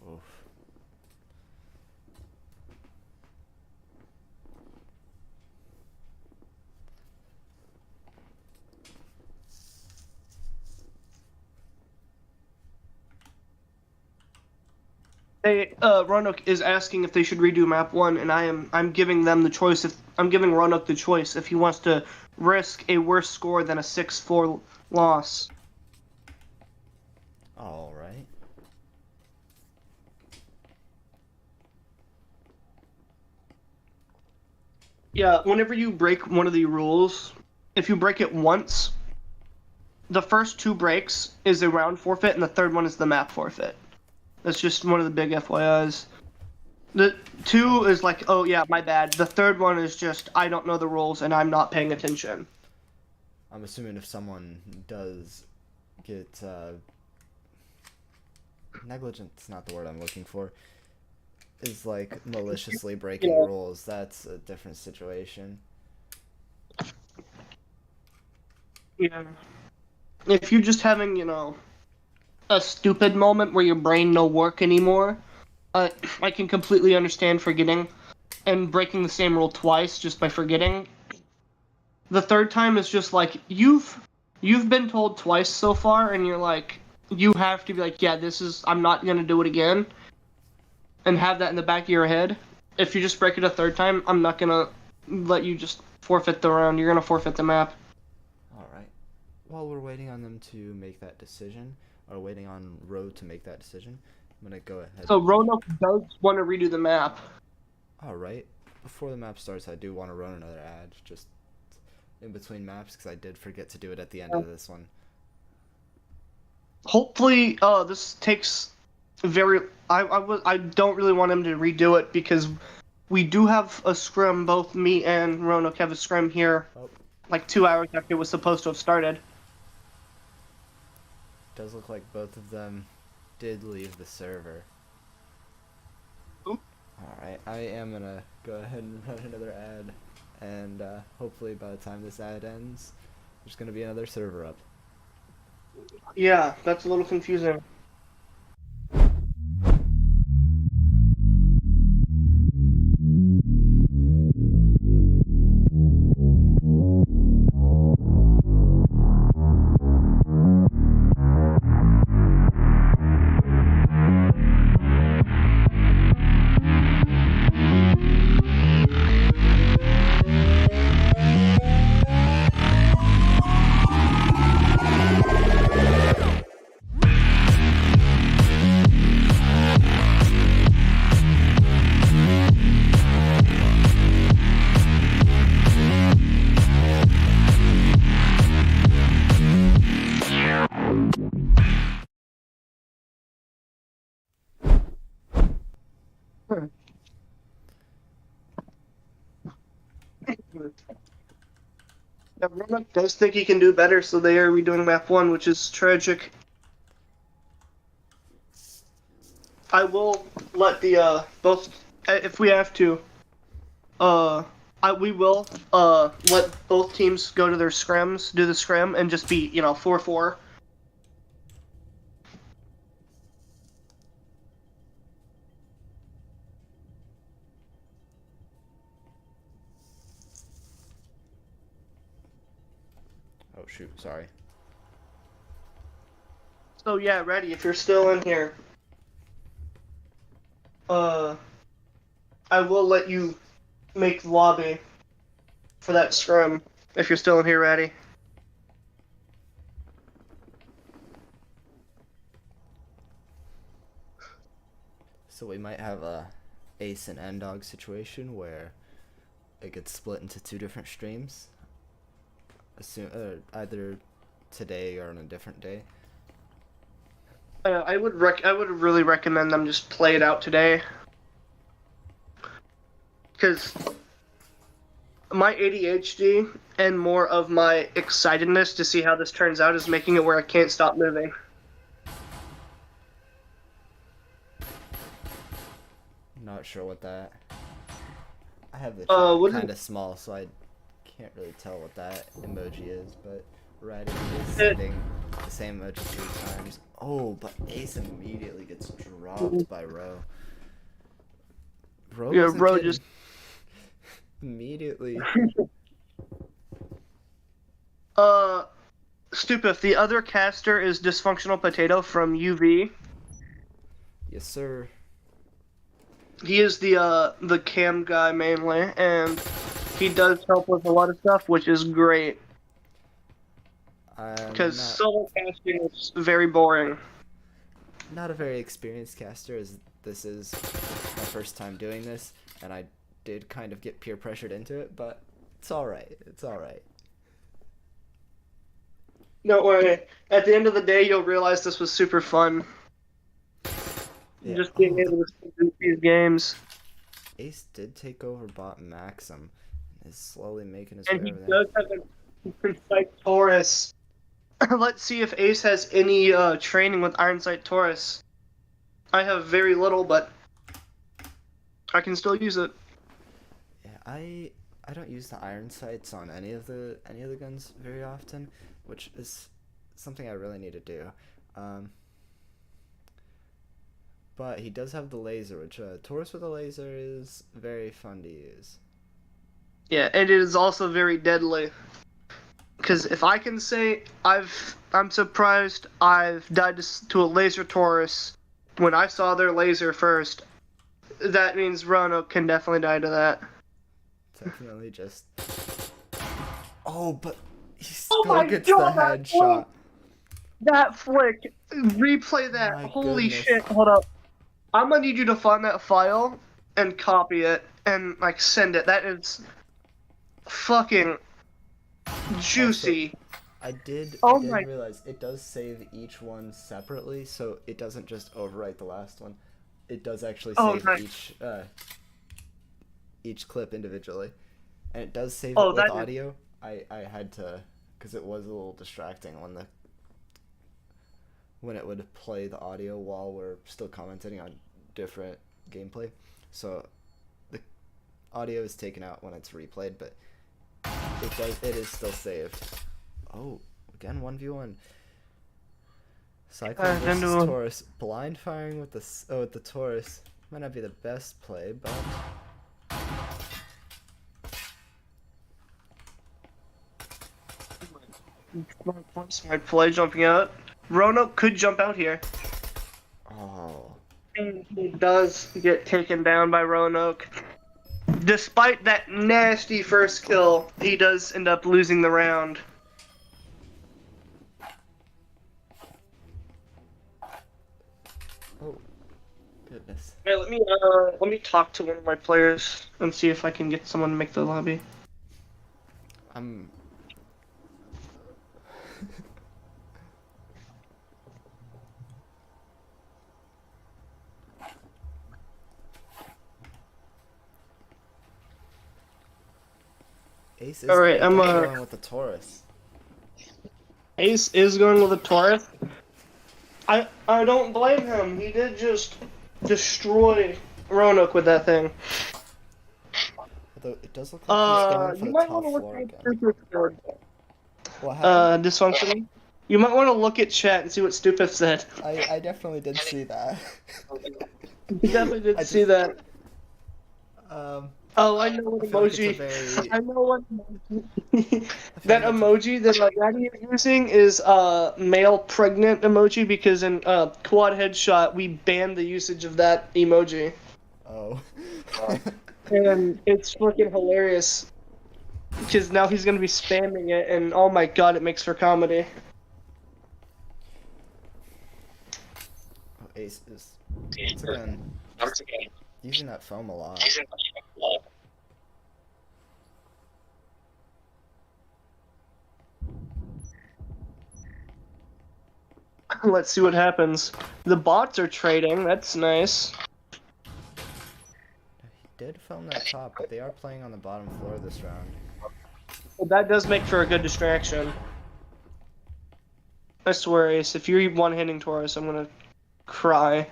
Oof. Roanoke is asking if they should redo map 1, and I'm giving them the choice. I'm giving Roanoke the choice if he wants to risk a worse score than a 6-4 loss. All right. Yeah, whenever you break one of the rules, if you break it once, the first 2 breaks is a round forfeit, and the third one is the map forfeit. That's just one of the big FYIs. The 2 is like, oh yeah, my bad. The third one is just, I don't know the rules and I'm not paying attention. I'm assuming if someone does get negligent's not the word I'm looking for, is like maliciously breaking rules, that's a different situation. Yeah. If you're just having, a stupid moment where your brain no work anymore, I can completely understand forgetting and breaking the same rule twice just by forgetting. The third time is just like, you've been told twice so far, and you're like, you have to be like, yeah, I'm not gonna do it again, and have that in the back of your head. If you just break it a third time, I'm not gonna let you just forfeit the round. You're gonna forfeit the map. Alright. While we're waiting on them to make that decision, or waiting on Ro to make that decision, I'm gonna go ahead. So Roanoke does want to redo the map. Alright. Before the map starts, I do want to run another ad, just in between maps, because I did forget to do it at the end of this one. Hopefully, this takes I don't really want him to redo it, because we do have a scrim. Both me and Roanoke have a scrim here, like 2 hours after it was supposed to have started. Does look like both of them did leave the server. Oop. Alright, I am gonna go ahead and run another ad, and hopefully by the time this ad ends, there's gonna be another server up. Yeah, that's a little confusing. Yeah, Roanoke does think he can do better, so they are redoing map 1, which is tragic. I will let the both, if we have to, we will let both teams go to their scrims, do the scrim, and just be 4-4. Oh shoot, sorry. So yeah, ready. If you're still in here, I will let you make the lobby for that scrum. If you're still in here, ready. So we might have a ace and end dog situation where it gets split into two different streams. Either today or on a different day. I would really recommend them just play it out today, because my ADHD and more of my excitedness to see how this turns out is making it where I can't stop moving. Not sure what that. I have the what chat is- kind of small, so I can't really tell what that emoji is. But Reddit is It- sending the same emoji 3 times. Oh, but Ace immediately gets dropped by Ro. Ro Yeah, wasn't Ro kidding. just Immediately. Stupid. The other caster is Dysfunctional Potato from UV. Yes, sir. He is the cam guy mainly, and he does help with a lot of stuff, which is great. Because solo casting is very boring. Not a very experienced caster, as this is my first time doing this, and I did kind of get peer pressured into it, but it's alright. It's alright. Don't worry. At the end of the day, you'll realize this was super fun. Yeah. Just being able to do these games. Ace did take over bot Maxim and is slowly making his And way he over there. does have a Iron Sight Taurus. Let's see if Ace has any training with Iron Sight Taurus. I have very little, but I can still use it. Yeah, I don't use the iron sights on any of the guns very often, which is something I really need to do. But he does have the laser, which Taurus with a laser is very fun to use. Yeah, and it is also very deadly. Because if I can say I'm surprised I've died to a laser Taurus when I saw their laser first, that means Roanoke can definitely die to that. Definitely just... Oh, but he Oh still my gets God, the headshot. That flick! Replay that. My Holy goodness. shit, hold up. I'm gonna need you to find that file and copy it and send it. That is fucking juicy. I did realize it does save each one separately, so it doesn't just overwrite the last one. It does actually save each clip individually, and it does save it with audio. I had to, because it was a little distracting when it would play the audio while we're still commenting on different gameplay. So the audio is taken out when it's replayed, but It is still saved. Oh, again 1v1. Cyclone versus Taurus. Blind firing with the Taurus might not be the best play, but smart play jumping out. Roanoke could jump out here. oh, And he does get taken down by Roanoke. Despite that nasty first kill, he does end up losing the round. oh, goodness. Hey, let me talk to one of my players and see if I can get someone to make the lobby. I'm. Ace is Alright, I'm going with the Taurus. Ace is going with a Taurus. I don't blame him. He did just destroy Roanoke with that thing. Although it does look like he's going for You the might top want to look floor at again. What happened? dysfunctioning. You might want to look at chat and see what Stupid said. I definitely did see that. You definitely did see that. Oh, I know what I feel like it's emoji. a very- I know what emoji. That like emoji that Daddy is using is male pregnant emoji because in quad headshot we banned the usage of that emoji. Oh. And it's fucking hilarious. Because now he's gonna be spamming it and oh my god, it makes for comedy. Oh, Ace is once again using that foam a lot. Let's see what happens. The bots are trading, that's nice. He did foam that top, but they are playing on the bottom floor this round. Well, that does make for a good distraction. I swear, Ace, if you're one-hitting Taurus, I'm gonna cry.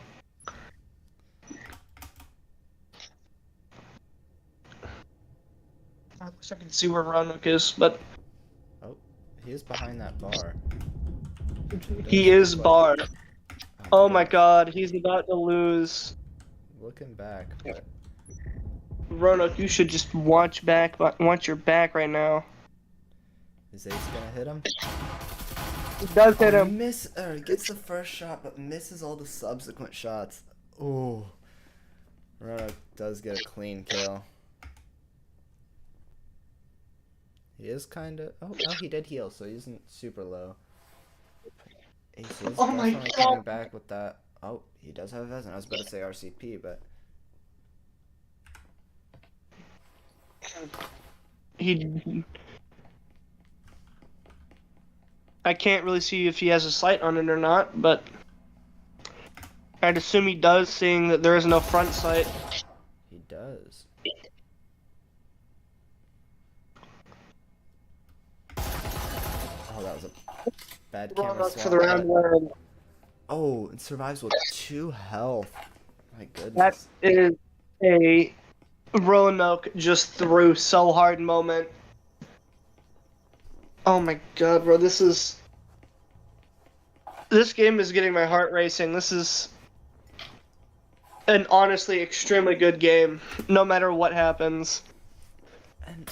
I wish I could see where Roanoke is, but Oh, he is behind that bar. he is barred. Oh my goodness. god, he's about to lose. Looking back, but Roanoke, you should just watch your back right now. is Ace gonna hit him? He does hit him. He gets the first shot, but misses all the subsequent shots. Ooh. Roanoke does get a clean kill. He is kinda... Oh, no, he did heal, so he isn't super low. Ace is Oh my definitely God. coming back with that. Oh, he does have a Vezin. I was about to say RCP, but... I can't really see if he has a sight on it or not, but I'd assume he does, seeing that there is no front sight. He does. Oh, that was a bad camera Roanoke for swap. the round one. Oh, it survives with 2 health. My That goodness. is a Roanoke just threw so hard moment. Oh my god, bro, this game is getting my heart racing. This is an honestly extremely good game, no matter what happens. And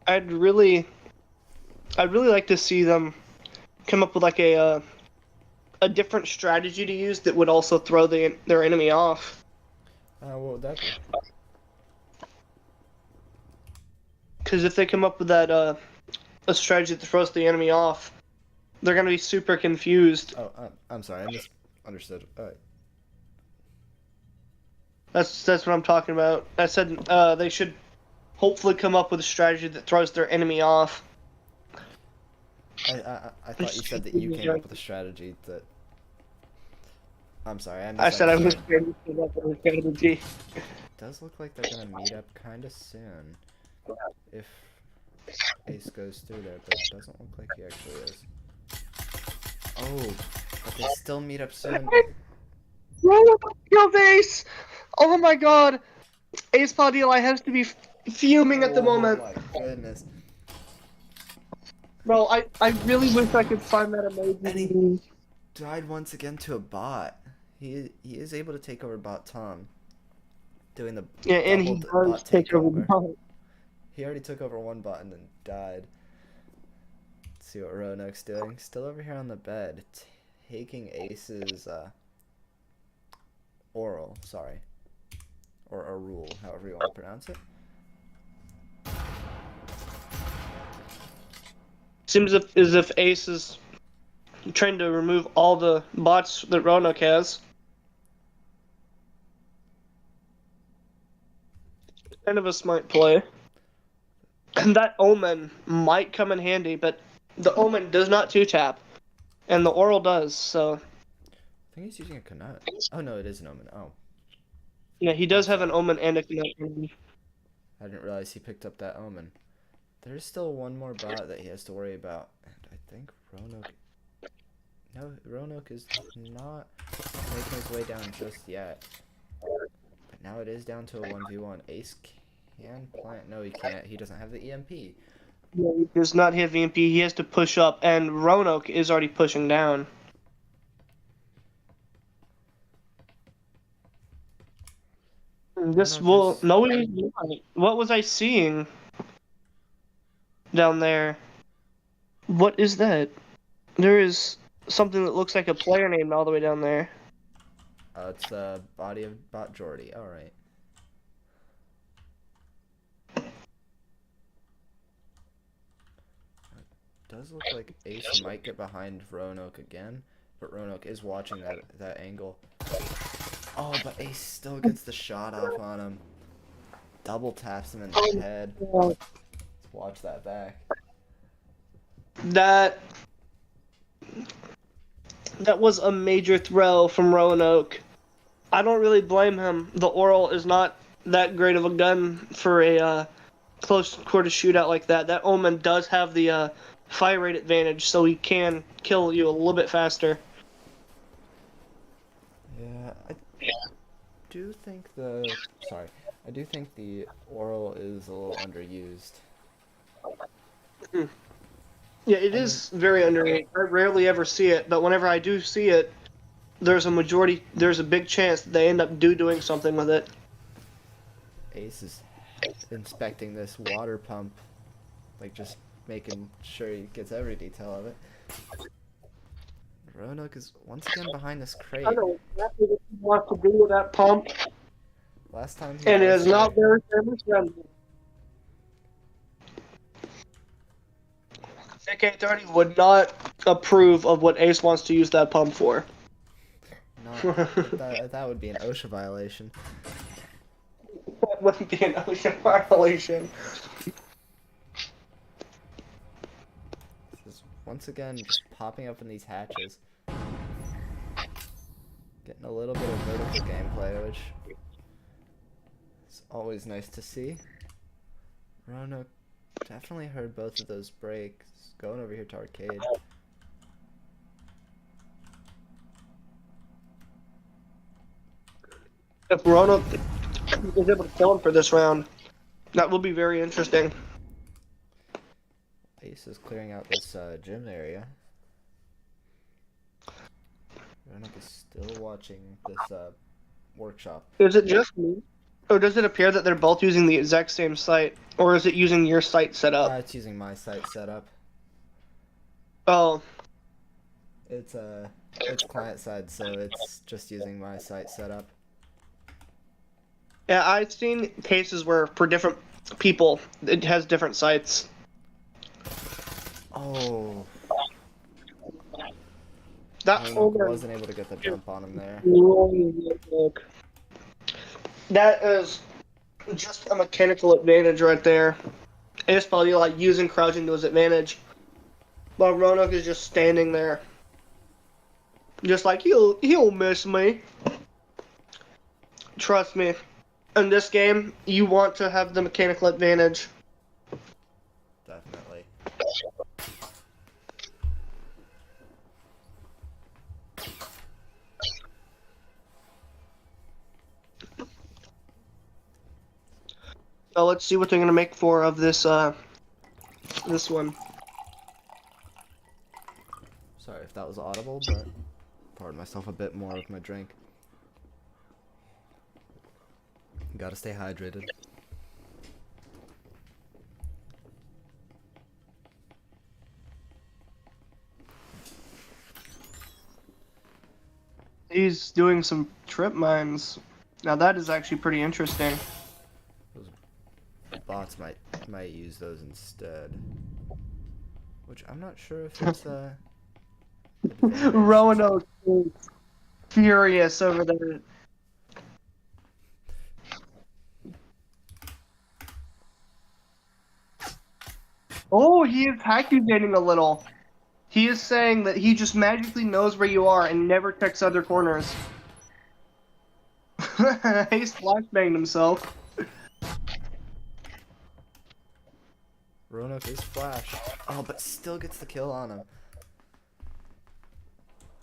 I'd really like to see them come up with like a different strategy to use that would also throw their enemy off. what would that be? Because if they come up with that a strategy that throws the enemy off, they're gonna be super confused. Oh, I'm sorry, I misunderstood. That's what I'm talking about. I said they should hopefully come up with a strategy that throws their enemy off. I thought you said that you came up with a strategy that... I'm sorry, I said I was misunderstood. trying to come up with a strategy. It does look like they're gonna meet up kinda soon. If Ace goes through there, but it doesn't look like he actually is. Oh, but they still meet up soon. Roanoke killed Ace! Oh my god! Ace Padilla has to be fuming at the Oh moment. my goodness. Bro, I really wish I could find that And he amazing. died once again to a bot. He is able to take over bot Tom, doing the Yeah, and he does bot take over the takeover. ball. He already took over one bot and then died. Let's see what Roanoke's doing. Still over here on the bed, taking Ace's oral, sorry. Or a rule, however you want to pronounce it. Seems as if Ace is trying to remove all the bots that Roanoke has. Kind of a smart play. And that Omen might come in handy, but the Omen does not 2-tap. And the Oral does, so... I think he's using a Canut. Oh no, it is an Omen. Oh. Yeah, he does have an Omen and a Canut. I didn't realize he picked up that Omen. There's still one more bot that he has to worry about. And I think Roanoke... No, Roanoke is not making his way down just yet. But now it is down to a 1v1. Ace can plant. No, he can't. He doesn't have the EMP. Yeah, he does not have VMP. He has to push up, and Roanoke is already pushing down. This will... No, what was I seeing down there? What is that? There is something that looks like a player name all the way down there. It's the body of bot Jordy. Alright. Does look like Ace might get behind Roanoke again, but Roanoke is watching that angle. Oh, but Ace still gets the shot off on him. Double taps him in the head. Let's watch that back. That was a major throw from Roanoke. I don't really blame him. The Oral is not that great of a gun for a close quarter shootout like that. That Omen does have the fire rate advantage, so he can kill you a little bit faster. Yeah, I do think I do think the Oral is a little underused. Yeah, it is very underrated. I rarely ever see it, but whenever I do see it, there's a big chance that they end up doing something with it. Ace is inspecting this water pump, like just making sure he gets every detail of it. Roanoke is once again behind this crate. I know exactly what he wants to do with that pump, Last time and it is not very friendly. Vic 830 would not approve of what Ace wants to use that pump for. That would be an OSHA violation. That wouldn't be an OSHA violation. This is once again just popping up in these hatches. Getting a little bit of vertical gameplay, which is always nice to see. Roanoke definitely heard both of those breaks. Going over here to arcade. If Roanoke is able to kill him for this round, that will be very interesting. Ace is clearing out this gym area. Roanoke is still watching this workshop. Is it just me? Or does it appear that they're both using the exact same site? Or is it using your site setup? It's using my site setup. Oh. It's client side, so it's just using my site setup. Yeah, I've seen cases where for different people, it has different sites. Oh. That wasn't able to get the jump on him there. That is just a mechanical advantage right there. It's probably like using crouching to his advantage. While Roanoke is just standing there. Just like, he'll miss me. Trust me. In this game, you want to have the mechanical advantage. Definitely. So let's see what they're gonna make for of this this one. Sorry if that was audible, but poured myself a bit more of my drink. Gotta stay hydrated. He's doing some trip mines. Now that is actually pretty interesting. Those bots might use those instead. Which I'm not sure if it's advantage. Roanoke is furious over there. Oh, he is accusating a little. He is saying that he just magically knows where you are and never checks other corners. He's flashbanged himself. Roanoke is flash. Oh, but still gets the kill on him.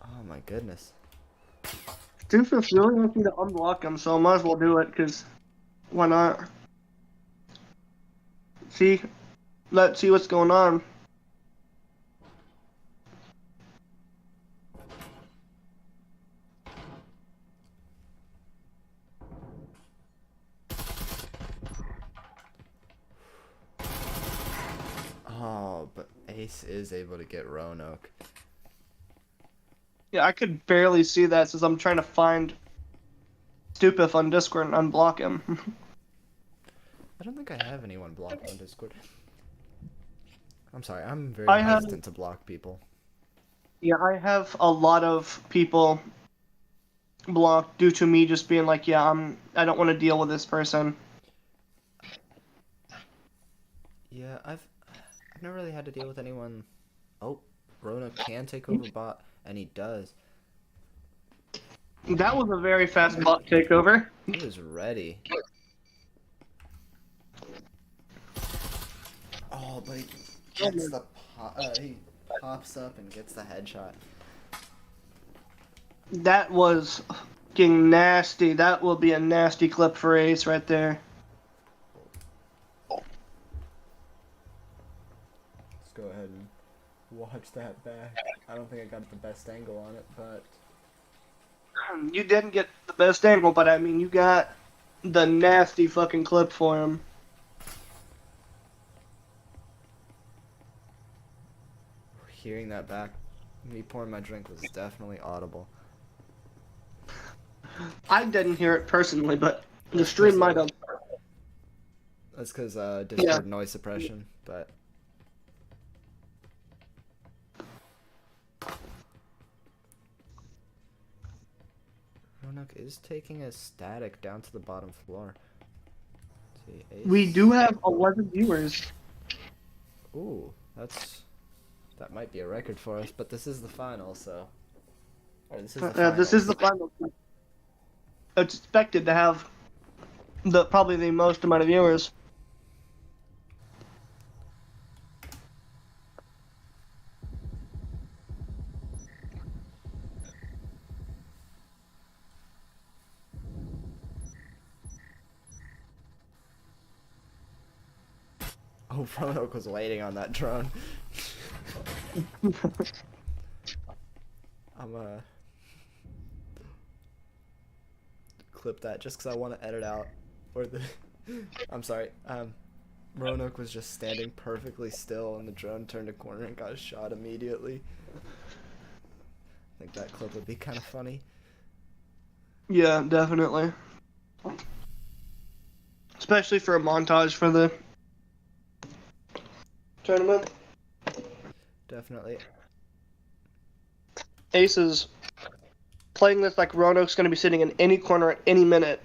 Oh my goodness. Doofus really wants me to unblock him, so I might as well do it, because why not? See? Let's see what's going on. Oh, but Ace is able to get Roanoke. Yeah, I could barely see that since I'm trying to find Stupif on Discord and unblock him. I don't think I have anyone blocked on Discord. I'm sorry, I'm very I have- hesitant to block people. Yeah, I have a lot of people blocked due to me just being like, yeah, I don't want to deal with this person. Yeah, I've never really had to deal with anyone. Oh, Roanoke can take over bot, and he does. That was a very fast bot takeover. He was ready. Oh, but he gets the he pops up and gets the headshot. That was fucking nasty. That will be a nasty clip for Ace right there. Let's go ahead and watch that back. I don't think I got the best angle on it, but You didn't get the best angle, but I mean, you got the nasty fucking clip for him. hearing that back, me pouring my drink was definitely audible. I didn't hear it personally, but the stream might have. That's because Discord noise suppression, but Roanoke is taking a static down to the bottom floor. Let's see, Ace. We do have 11 viewers. Ooh, that might be a record for us, but this is the final, so. Or this is the final. This is the final. It's expected to have probably the most amount of viewers. Oh, Roanoke was waiting on that drone. I'm clip that just because I want to edit out I'm sorry. Roanoke was just standing perfectly still and the drone turned a corner and got shot immediately. I think that clip would be kind of funny. Yeah, definitely. Especially for a montage for the tournament. Definitely. Ace is playing this like Roanoke's going to be sitting in any corner at any minute.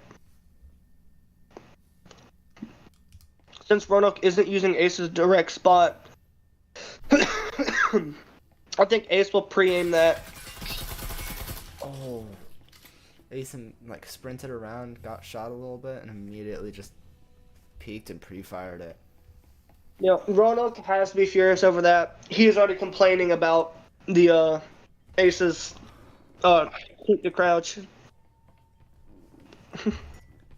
Since Roanoke isn't using Ace's direct spot, I think Ace will pre-aim that. Oh. Ace like sprinted around, got shot a little bit, and immediately just peeked and pre-fired it. You know, Roanoke has to be furious over that. He is already complaining about the Ace's keep the crouch.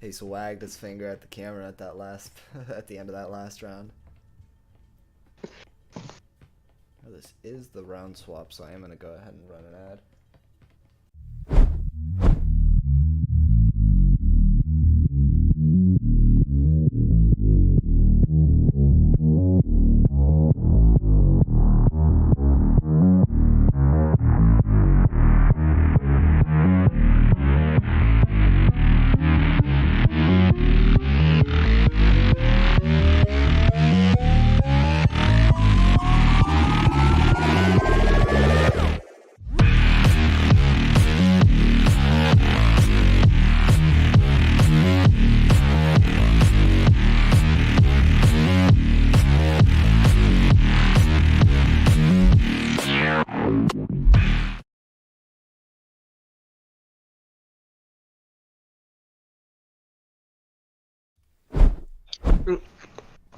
Ace wagged his finger at the camera at that last, at the end of that last round. Oh, this is the round swap, so I am gonna go ahead and run an ad.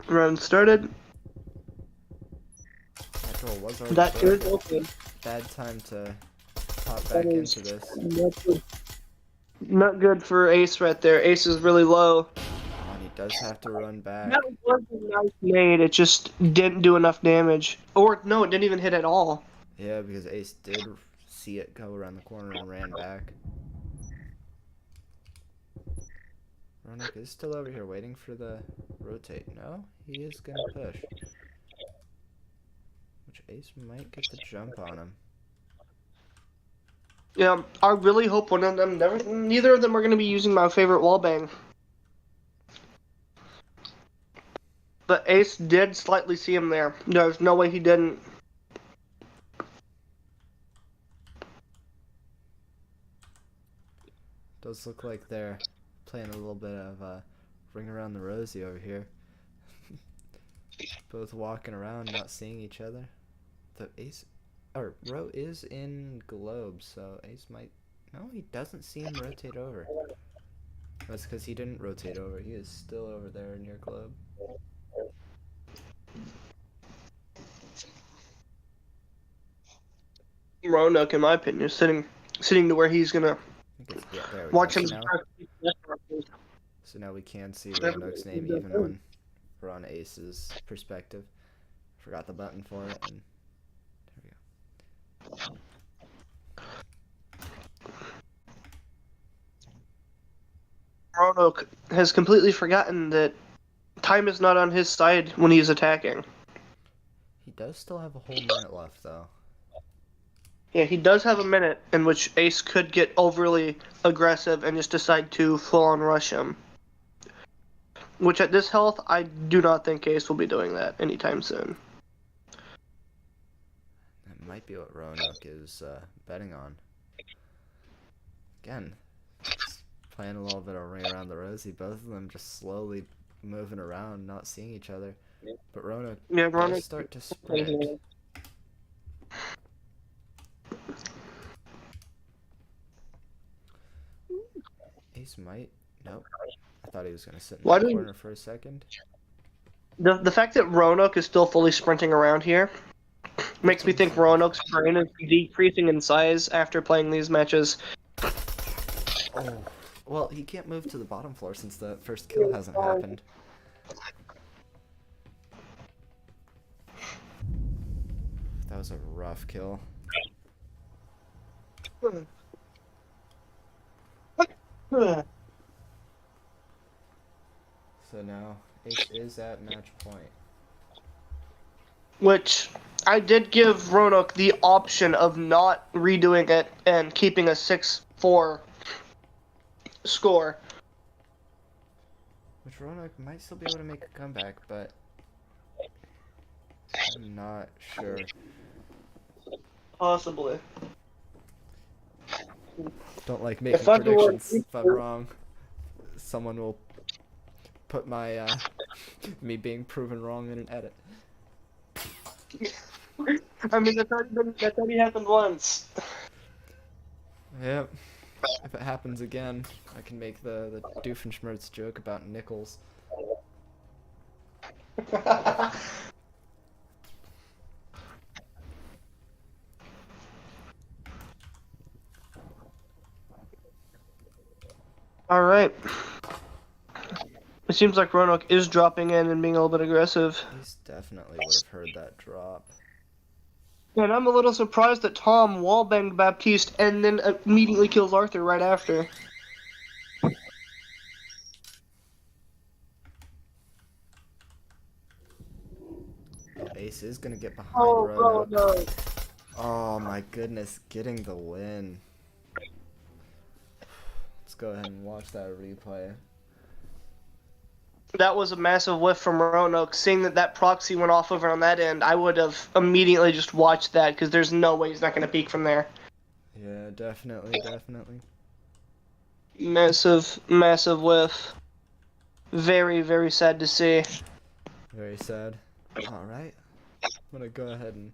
Round started. That door was already That broken. is open. Bad time to pop back into this. Not good for Ace right there. Ace is really low. And he does have to run back. That was a nice nade. It just didn't do enough damage. Or, no, it didn't even hit at all. Yeah, because Ace did see it go around the corner and ran back. Rouanoke is still over here waiting for the rotate. No, he is going to push. Which Ace might get the jump on him. Yeah, I really hope one of them, neither of them are going to be using my favorite wallbang. But Ace did slightly see him there. There's no way he didn't. Does look like they're playing a little bit of Ring Around the Rosie over here. Both walking around, not seeing each other. The Ace, or Ro is in Globe, so Ace might. No, he doesn't see him rotate over. That's because he didn't rotate over. He is still over there near Globe. Roanoke, in my opinion, is sitting to where he's gonna Yeah, there we watch go. him. So now we can see Roanoke's name even we're on Ace's perspective. Forgot the button for it, and there we go. Roanoke has completely forgotten that time is not on his side when he's attacking. He does still have a whole minute left, though. Yeah, he does have a minute in which Ace could get overly aggressive and just decide to full-on rush him. Which at this health, I do not think Ace will be doing that anytime soon. That might be what Roanoke is betting on. Again, just playing a little bit of Ring Around the Rosie. Both of them just slowly moving around, not seeing each other. But Roanoke does start to sprint. Ace might. Nope. I thought he was going to sit in the corner for a second. The fact that Roanoke is still fully sprinting around here makes me think Roanoke's brain is decreasing in size after playing these matches. Oh, well, he can't move to the bottom floor since the first kill hasn't happened. That was a rough kill. So now Ace is at match point. Which I did give Roanoke the option of not redoing it and keeping a 6-4 score. Which Roanoke might still be able to make a comeback, but I'm not sure. Possibly. Don't like making predictions. If I'm wrong, someone will put my me being proven wrong in an edit. I mean, that's already happened once. Yep. If it happens again, I can make the Doofenshmirtz joke about nickels. All right. seems like Roanoke is dropping in and being a little bit aggressive. He's definitely would have heard that drop. And I'm a little surprised that Tom wallbanged Baptiste and then immediately kills Arthur right after. Ace is gonna get behind Oh, Roanoke. no. Oh my goodness, getting the win. Let's go ahead and watch that replay. That was a massive whiff from Roanoke. Seeing that proxy went off over on that end, I would have immediately just watched that because there's no way he's not going to peek from there. Yeah, definitely. Massive, massive whiff. Very, very sad to see. Very sad. Alright. I'm gonna go ahead and...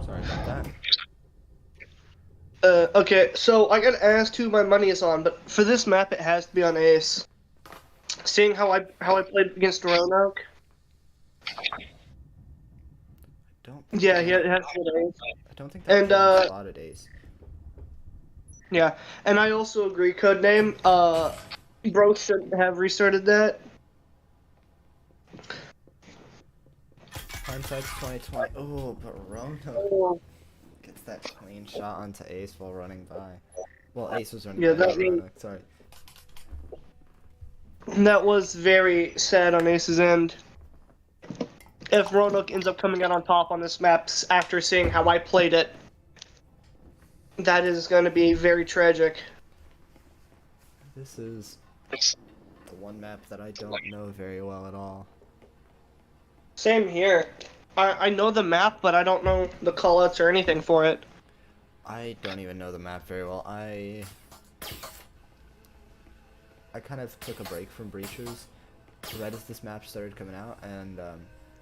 Sorry about that. Okay, so I gotta ask who my money is on, but for this map it has to be on Ace. Seeing how I played against Roanoke. Yeah, it has to be on Ace. I don't think that And spotted Ace. yeah, and I also agree. Codename, Bro shouldn't have restarted that. Hindsight's 2020. Oh, but Roanoke gets that clean shot onto Ace while running by. Well, Ace was running Yeah, by that means Roanoke, sorry. that was very sad on Ace's end. If Roanoke ends up coming out on top on this map after seeing how I played it, that is going to be very tragic. This is the one map that I don't know very well at all. Same here. I know the map, but I don't know the callouts or anything for it. I don't even know the map very well. I kind of took a break from Breachers right as this map started coming out, and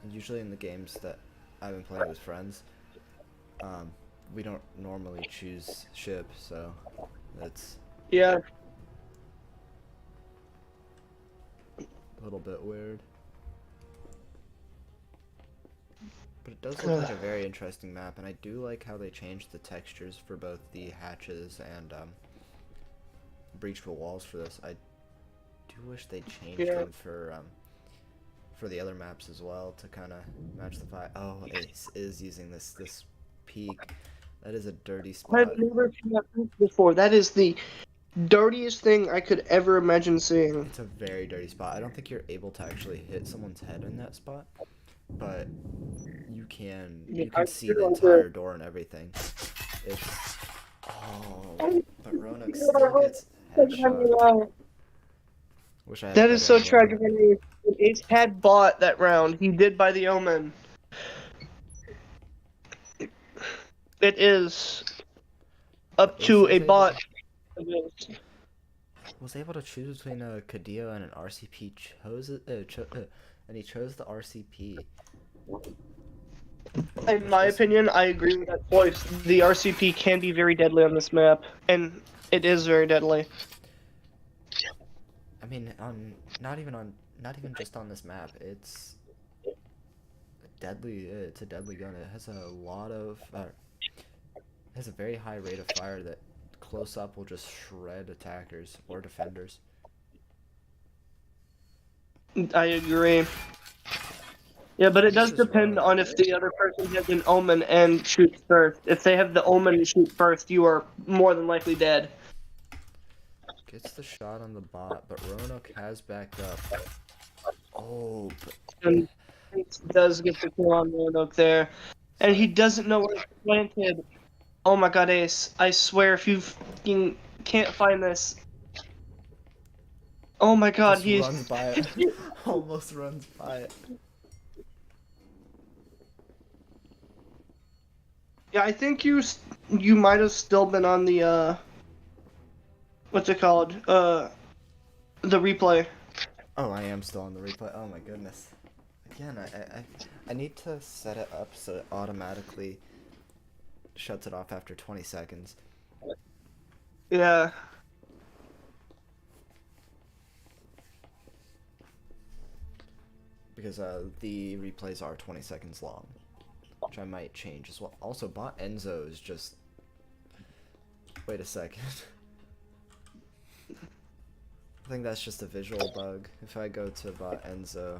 usually in the games that I've been playing with friends, we don't normally choose ship, so that's Yeah. a little bit weird. But it does look like a very interesting map, and I do like how they changed the textures for both the hatches and breachable walls for this. I do wish they changed them for the other maps as well to kind of match the vibe. Oh, Ace is using this peak. That is a dirty spot. I've never seen that before. That is the dirtiest thing I could ever imagine seeing. It's a very dirty spot. I don't think you're able to actually hit someone's head in that spot, but you can see the entire door and everything. It's but Roanoke still gets headshot. Wish I had a That is better so angle on tragic. I mean, if Ace had bought that round, he did buy the Omen. It is it. up Ace to a bot. was able to choose between a Cadillo and an RCP. And he chose the RCP. In my opinion, I agree with that choice. The RCP can be very deadly on this map, and it is very deadly. I mean, not even just on this map. It's deadly. It's a deadly gun. It has a lot of. Has a very high rate of fire that close up will just shred attackers or defenders. I agree. Yeah, but it does This is depend on Roanoke. if the other person has an Omen and shoots first. If they have the Omen and shoot first, you are more than likely dead. Gets the shot on the bot, but Roanoke has backed up. Oh, And Ace does get the kill on Roanoke there. And he doesn't know where it's planted. Oh my god, Ace. I swear, if you fucking can't find this. Oh my god, just he. runs by it. Almost runs by it. Yeah, I think you might have still been on the what's it called? The replay. Oh, I am still on the replay. Oh my goodness. Again, I need to set it up so it automatically shuts it off after 20 seconds. Yeah. Because the replays are 20 seconds long, which I might change as well. Also, bot Enzo is just... Wait a second. I think that's just a visual bug. If I go to bot Enzo...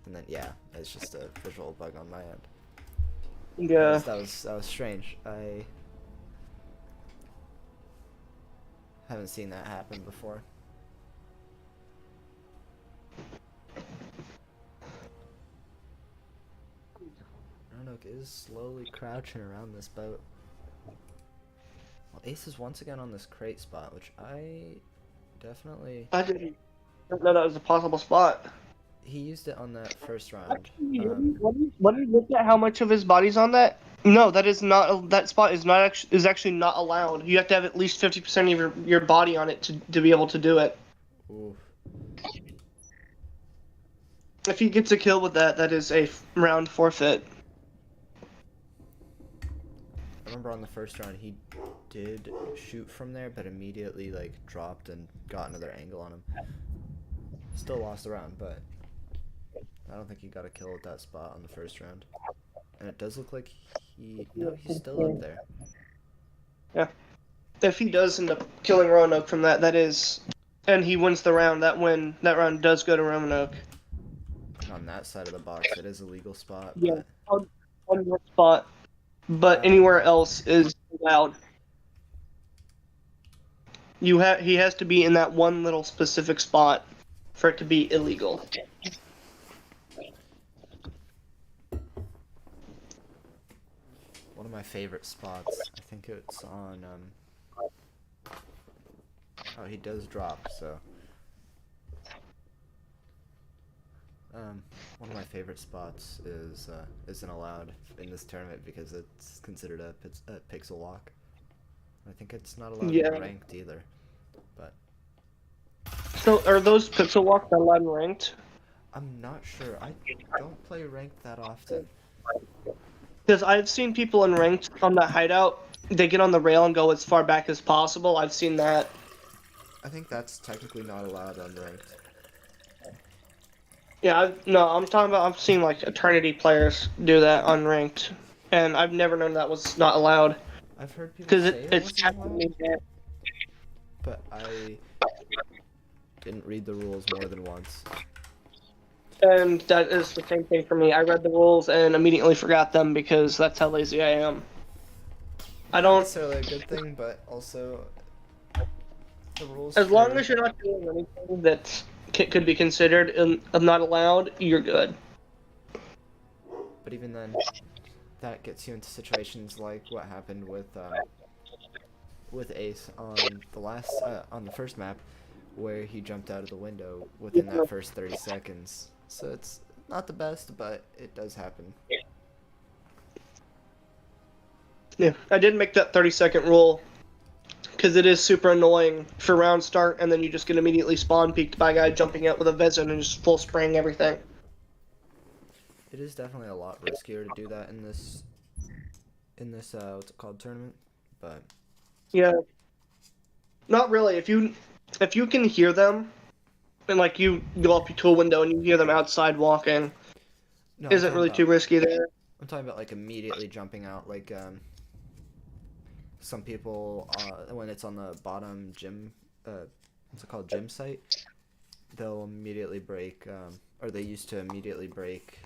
And then, yeah, it's just a visual bug on my end. Yeah. That was strange. I haven't seen that happen before. Roanoke is slowly crouching around this boat. Well, Ace is once again on this crate spot, which I definitely... I didn't know that was a possible spot. He used it on that first round. Actually, when you look at how much of his body's on that, no, that is not. That spot is actually not allowed. You have to have at least 50% of your body on it to be able to do it. Ooh. If he gets a kill with that, that is a round forfeit. I remember on the first round he did shoot from there, but immediately like dropped and got another angle on him. Still lost the round, but I don't think he got a kill at that spot on the first round. And it does look like he's still up there. Yeah. If he does end up killing Roanoke from that, that is, and he wins the round, that round does go to Roanoke. On that side of the box, it is a legal spot. Yeah. But... on that spot, but anywhere else is allowed. He has to be in that one little specific spot for it to be illegal. One of my favorite spots, I think it's on, oh, he does drop, so... one of my favorite spots is, isn't allowed in this tournament because it's considered a pixel lock. I think it's not allowed in ranked either, but... So, are those pixel walks allowed in ranked? I'm not sure. I don't play ranked that often. Because I've seen people in ranked on the hideout, they get on the rail and go as far back as possible. I've seen that. I think that's technically not allowed on ranked. Yeah, I'm talking about, I've seen like Eternity players do that on ranked, and I've never known that was not allowed. I've heard people Because say it's wasn't allowed, but I didn't read the rules more than once. And that is the same thing for me. I read the rules and immediately forgot them because that's how lazy I am. I Not don't... necessarily a good thing, but also the rules. As long as you're not doing anything that could be considered not allowed, you're good. But even then, that gets you into situations like what happened with Ace on the first map, where he jumped out of the window within that first 30 seconds. So it's not the best, but it does happen. Yeah, I did make that 30-second rule because it is super annoying for round start, and then you just get immediately spawn peeked by a guy jumping out with a Vezin and just full spraying everything. It is definitely a lot riskier to do that in this what's it called, tournament, but Yeah. Not really. If you can hear them, and like you go up to a window and you hear them outside walking, no, isn't really too risky there. I'm talking about like immediately jumping out, like some people when it's on the bottom gym, what's it called, gym site, they'll immediately break, or they used to immediately break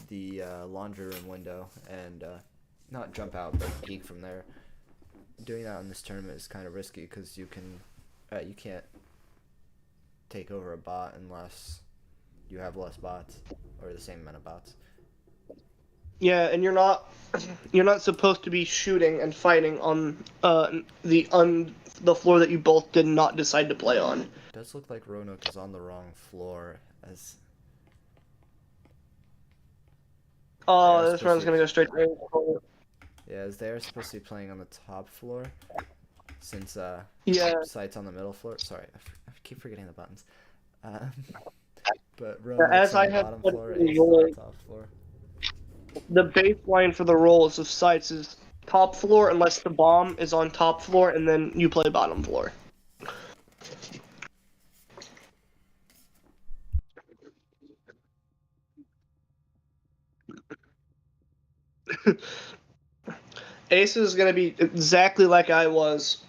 the laundry room window and not jump out but peek from there. Doing that in this tournament is kind of risky because you can't take over a bot unless you have less bots or the same amount of bots. Yeah, and you're not supposed to be shooting and fighting on the floor that you both did not decide to play on. It does look like Rouanoke is on the wrong floor as This round's gonna go straight to yeah, as they're supposed to be playing on the top floor, since site's on the middle floor. Sorry, I keep forgetting the buttons. But Rouanoke's on the bottom floor, Ace is on the top floor. The baseline for the roles of sites is top floor unless the bomb is on top floor, and then you play bottom floor. Ace is gonna be exactly like I was,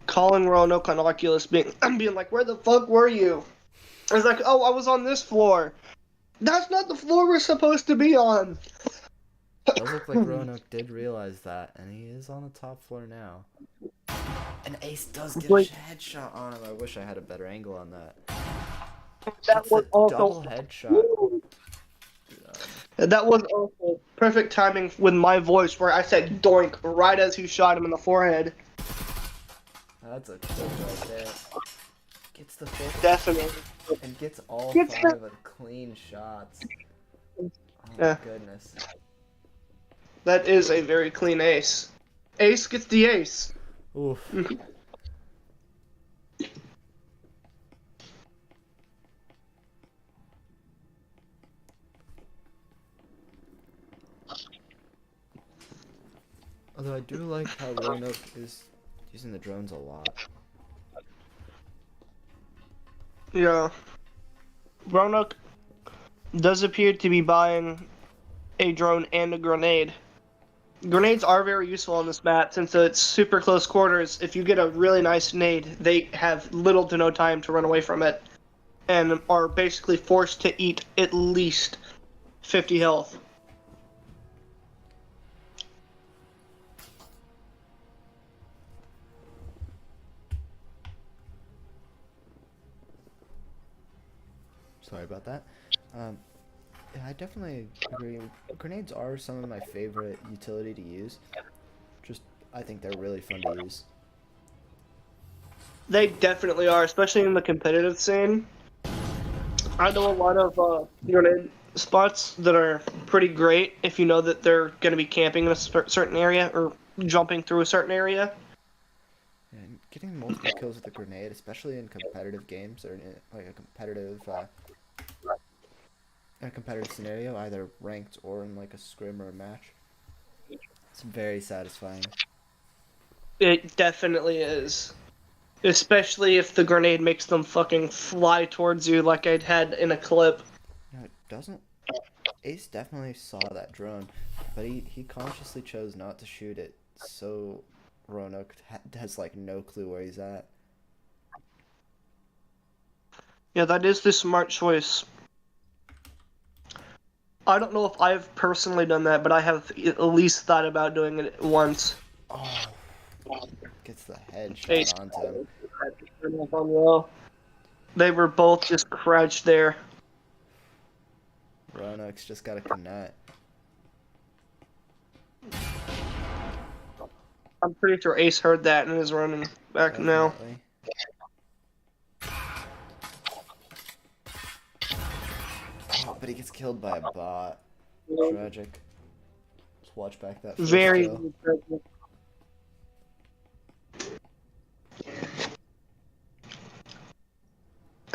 calling Roanoke on Oculus, being like, "Where the fuck were you?" I was like, "Oh, I was on this floor." That's not the floor we're supposed to be on. It does look like Rouanoke did realize that, and he is on the top floor now. And Ace does get a headshot on him. I wish I had a better angle on that. That was also double headshot. That was also perfect timing with my voice, where I said "doink" right as he shot him in the forehead. That's a kill right there. Gets the fifth. Definitely. And gets all 5 of clean shots. Oh my goodness. That is a very clean ace. Ace gets the ace. Oof. Although I do like how Roanoke is using the drones a lot. Yeah. Roanoke does appear to be buying a drone and a grenade. Grenades are very useful on this map since it's super close quarters. If you get a really nice nade, they have little to no time to run away from it and are basically forced to eat at least 50 health. Sorry about that. Yeah, I definitely agree. Grenades are some of my favorite utility to use. I think they're really fun to use. They definitely are, especially in the competitive scene. I know a lot of grenade spots that are pretty great if you know that they're going to be camping in a certain area or jumping through a certain area. And getting multiple kills with a grenade, especially in competitive games or in like a competitive scenario, either ranked or in like a scrim or a match, it's very satisfying. It definitely is. Especially if the grenade makes them fucking fly towards you like I'd had in a clip. No, it doesn't. Ace definitely saw that drone, but he consciously chose not to shoot it, so Roanoke has like no clue where he's at. Yeah, that is the smart choice. I don't know if I've personally done that, but I have at least thought about doing it once. Oh, gets the headshot onto him. They were both just crouched there. Roanoke's just got to connect. I'm pretty sure Ace heard that and is running back now. but he gets killed by a bot. Tragic. Let's watch back that first Very kill. tragic.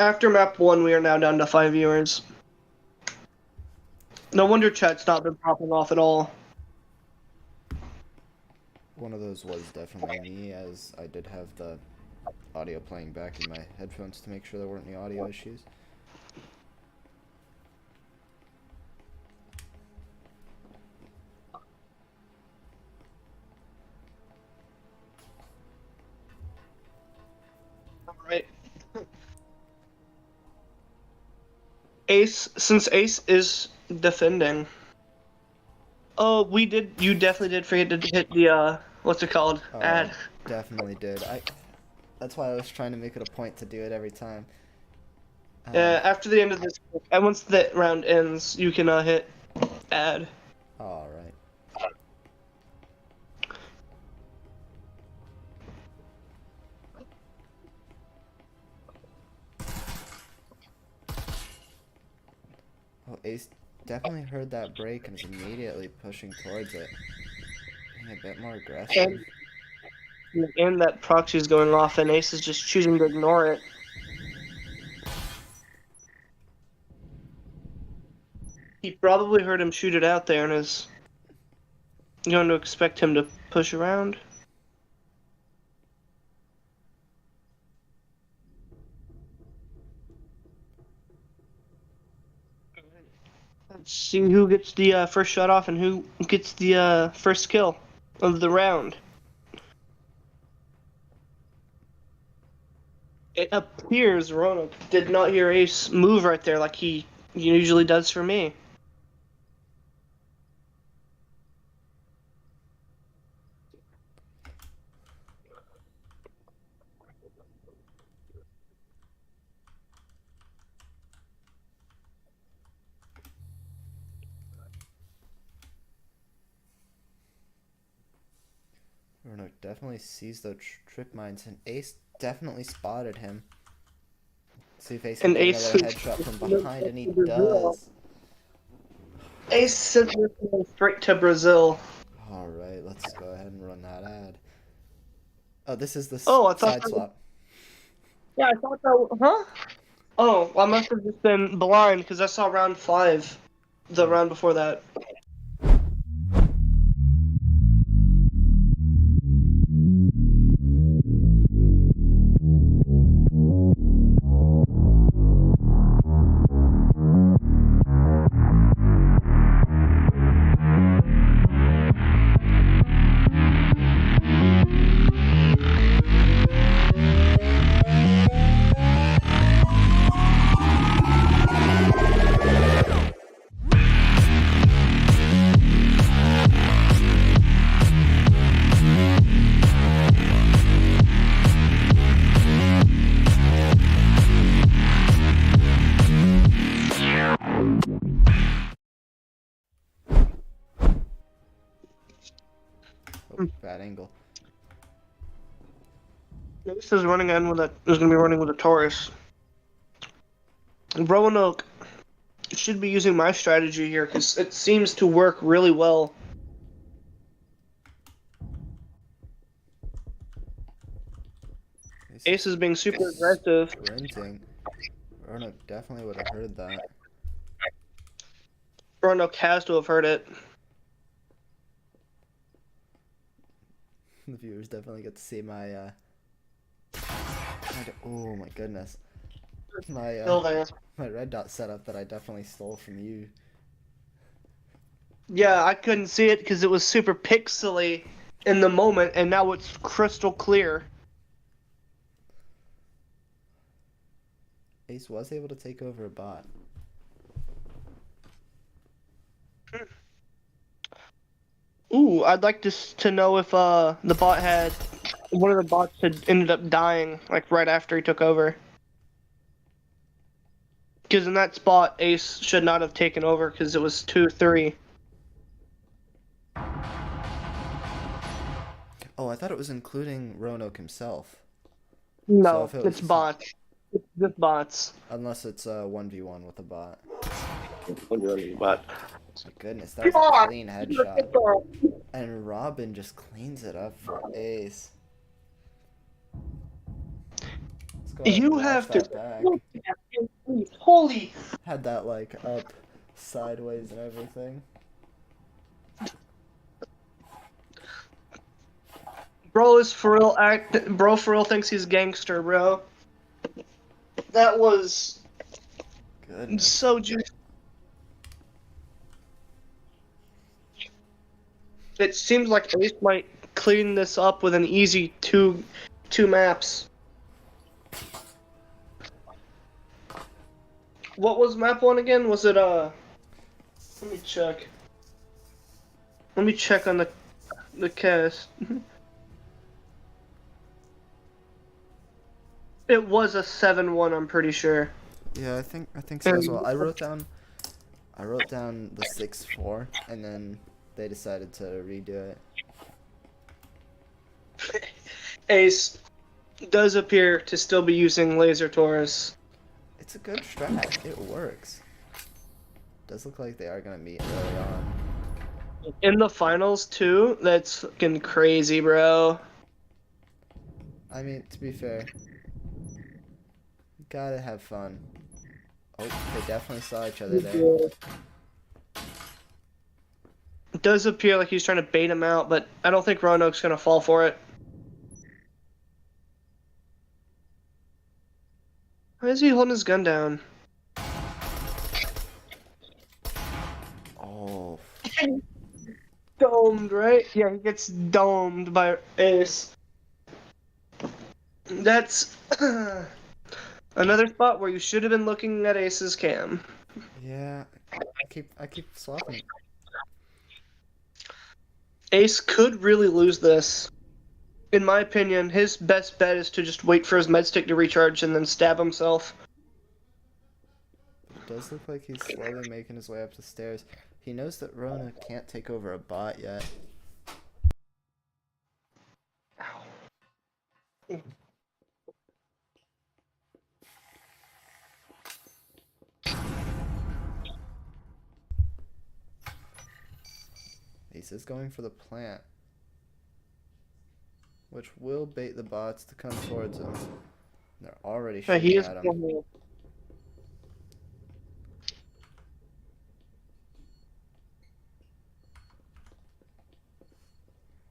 After map 1, we are now down to 5 viewers. No wonder chat's not been popping off at all. One of those was definitely me, as I did have the audio playing back in my headphones to make sure there weren't any audio issues. Alright. Since Ace is defending. Oh, you definitely did forget to hit the, what's it called? Oh, Ad. definitely did. That's why I was trying to make it a point to do it every time. After the end of this, and once the round ends, you can hit add. Alright. Oh, Ace definitely heard that break and is immediately pushing towards it. Being a bit more aggressive. And that proxy is going off, and Ace is just choosing to ignore it. He probably heard him shoot it out there and is going to expect him to push around. Let's see who gets the first shot off and who gets the first kill of the round. It appears Rouanoke did not hear Ace move right there like he usually does for me. Rouanoke definitely sees those trip mines, and Ace definitely spotted him. See if Ace can get another headshot from behind, and he does. Ace sent this straight to Brazil. Alright, let's go ahead and run that ad. Oh, this is the side swap. Yeah, I thought that. Huh? Oh, I must have just been blind because I saw round 5, the round before that. Oh, bad angle. This is running in with a. Is going to be running with a Taurus. Rouanoke should be using my strategy here because it seems to work really well. Ace is being super aggressive. Sprinting. Rouanoke definitely would have heard that. Rouanoke has to have heard it. The viewers definitely get to see my oh my goodness, my red dot setup that I definitely stole from you. Yeah, I couldn't see it because it was super pixely in the moment, and now it's crystal clear. Ace was able to take over a bot. Ooh, I'd like to know if the bot had one of the bots had ended up dying like right after he took over. Because in that spot, Ace should not have taken over because it was 2-3. Oh, I thought it was including Rouanoke himself. No, So if it's bots. It's just bots. Unless it's a 1v1 with a bot. when you're running the bot. My goodness, that was a clean headshot. And Robin just cleans it up for ace. Let's go ahead and You watch have to. that back. Holy. Had that like up, sideways, and everything. Bro is for real bro for real thinks he's gangster, bro. That was Goodness. so juicy. It seems like Ace might clean this up with an easy two maps. What was map 1 again? Was it let me check. Let me check on the cast. It was a 7-1, I'm pretty sure. Yeah, I think so as well. I wrote down the 6-4, and then they decided to redo it. Ace does appear to still be using Laser Taurus. It's a good strat. It works. Does look like they are gonna meet early on. In the finals too? That's fucking crazy, bro. I mean, to be fair, you gotta have fun. Oh, they definitely saw each other there. It does appear like he's trying to bait him out, but I don't think Roanoke's gonna fall for it. Why is he holding his gun down? Oh, Domed, right? Yeah, he gets domed by Ace. That's another spot where you should have been looking at Ace's cam. yeah. I keep swapping it. Ace could really lose this. In my opinion, his best bet is to just wait for his med stick to recharge and then stab himself. It does look like he's slowly making his way up the stairs. He knows that Rona can't take over a bot yet. Ace is going for the plant, which will bait the bots to come towards him. They're already Yeah, he shooting is. at him.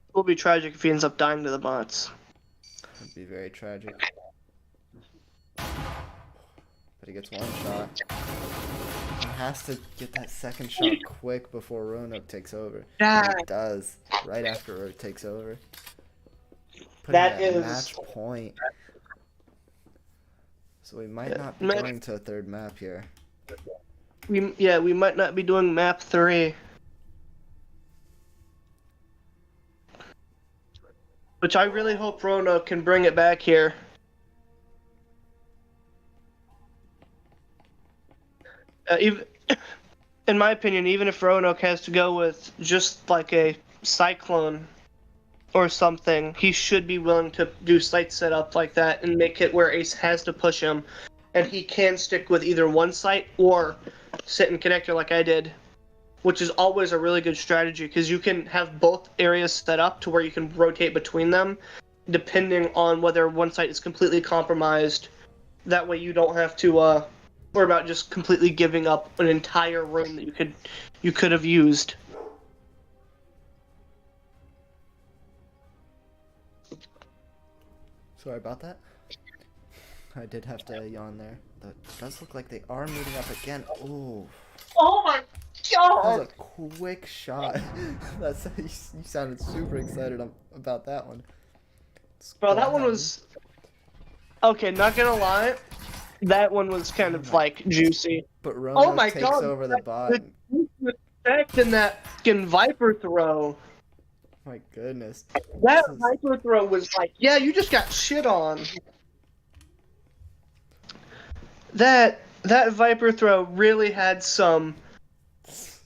It will be tragic if he ends up dying to the bots. Would be very tragic. But he gets one shot. He has to get that second shot quick before Roanoke takes over. And he does, right after Roanoke takes over. Putting That at is match point. So we might not be going to a third map here. we might not be doing map 3. Which I really hope Roanoke can bring it back here. Even, in my opinion, even if Roanoke has to go with just like a Cyclone or something, he should be willing to do site setup like that and make it where Ace has to push him, and he can stick with either one site or sit in connector like I did, which is always a really good strategy because you can have both areas set up to where you can rotate between them depending on whether one site is completely compromised. That way you don't have to worry about just completely giving up an entire room that you could have used. Sorry about that. I did have to yawn there. That does look like they are meeting up again. Ooh. Oh my That god! was a quick shot. That's you sounded super excited about that one. Bro, that one was... Okay, not gonna lie. That one was kind of, like, juicy. But Roanoke my takes god! over the bot. The effect in that fucking Viper throw. My goodness. That This is- Viper throw was like, yeah, you just got shit on. That Viper throw really had some...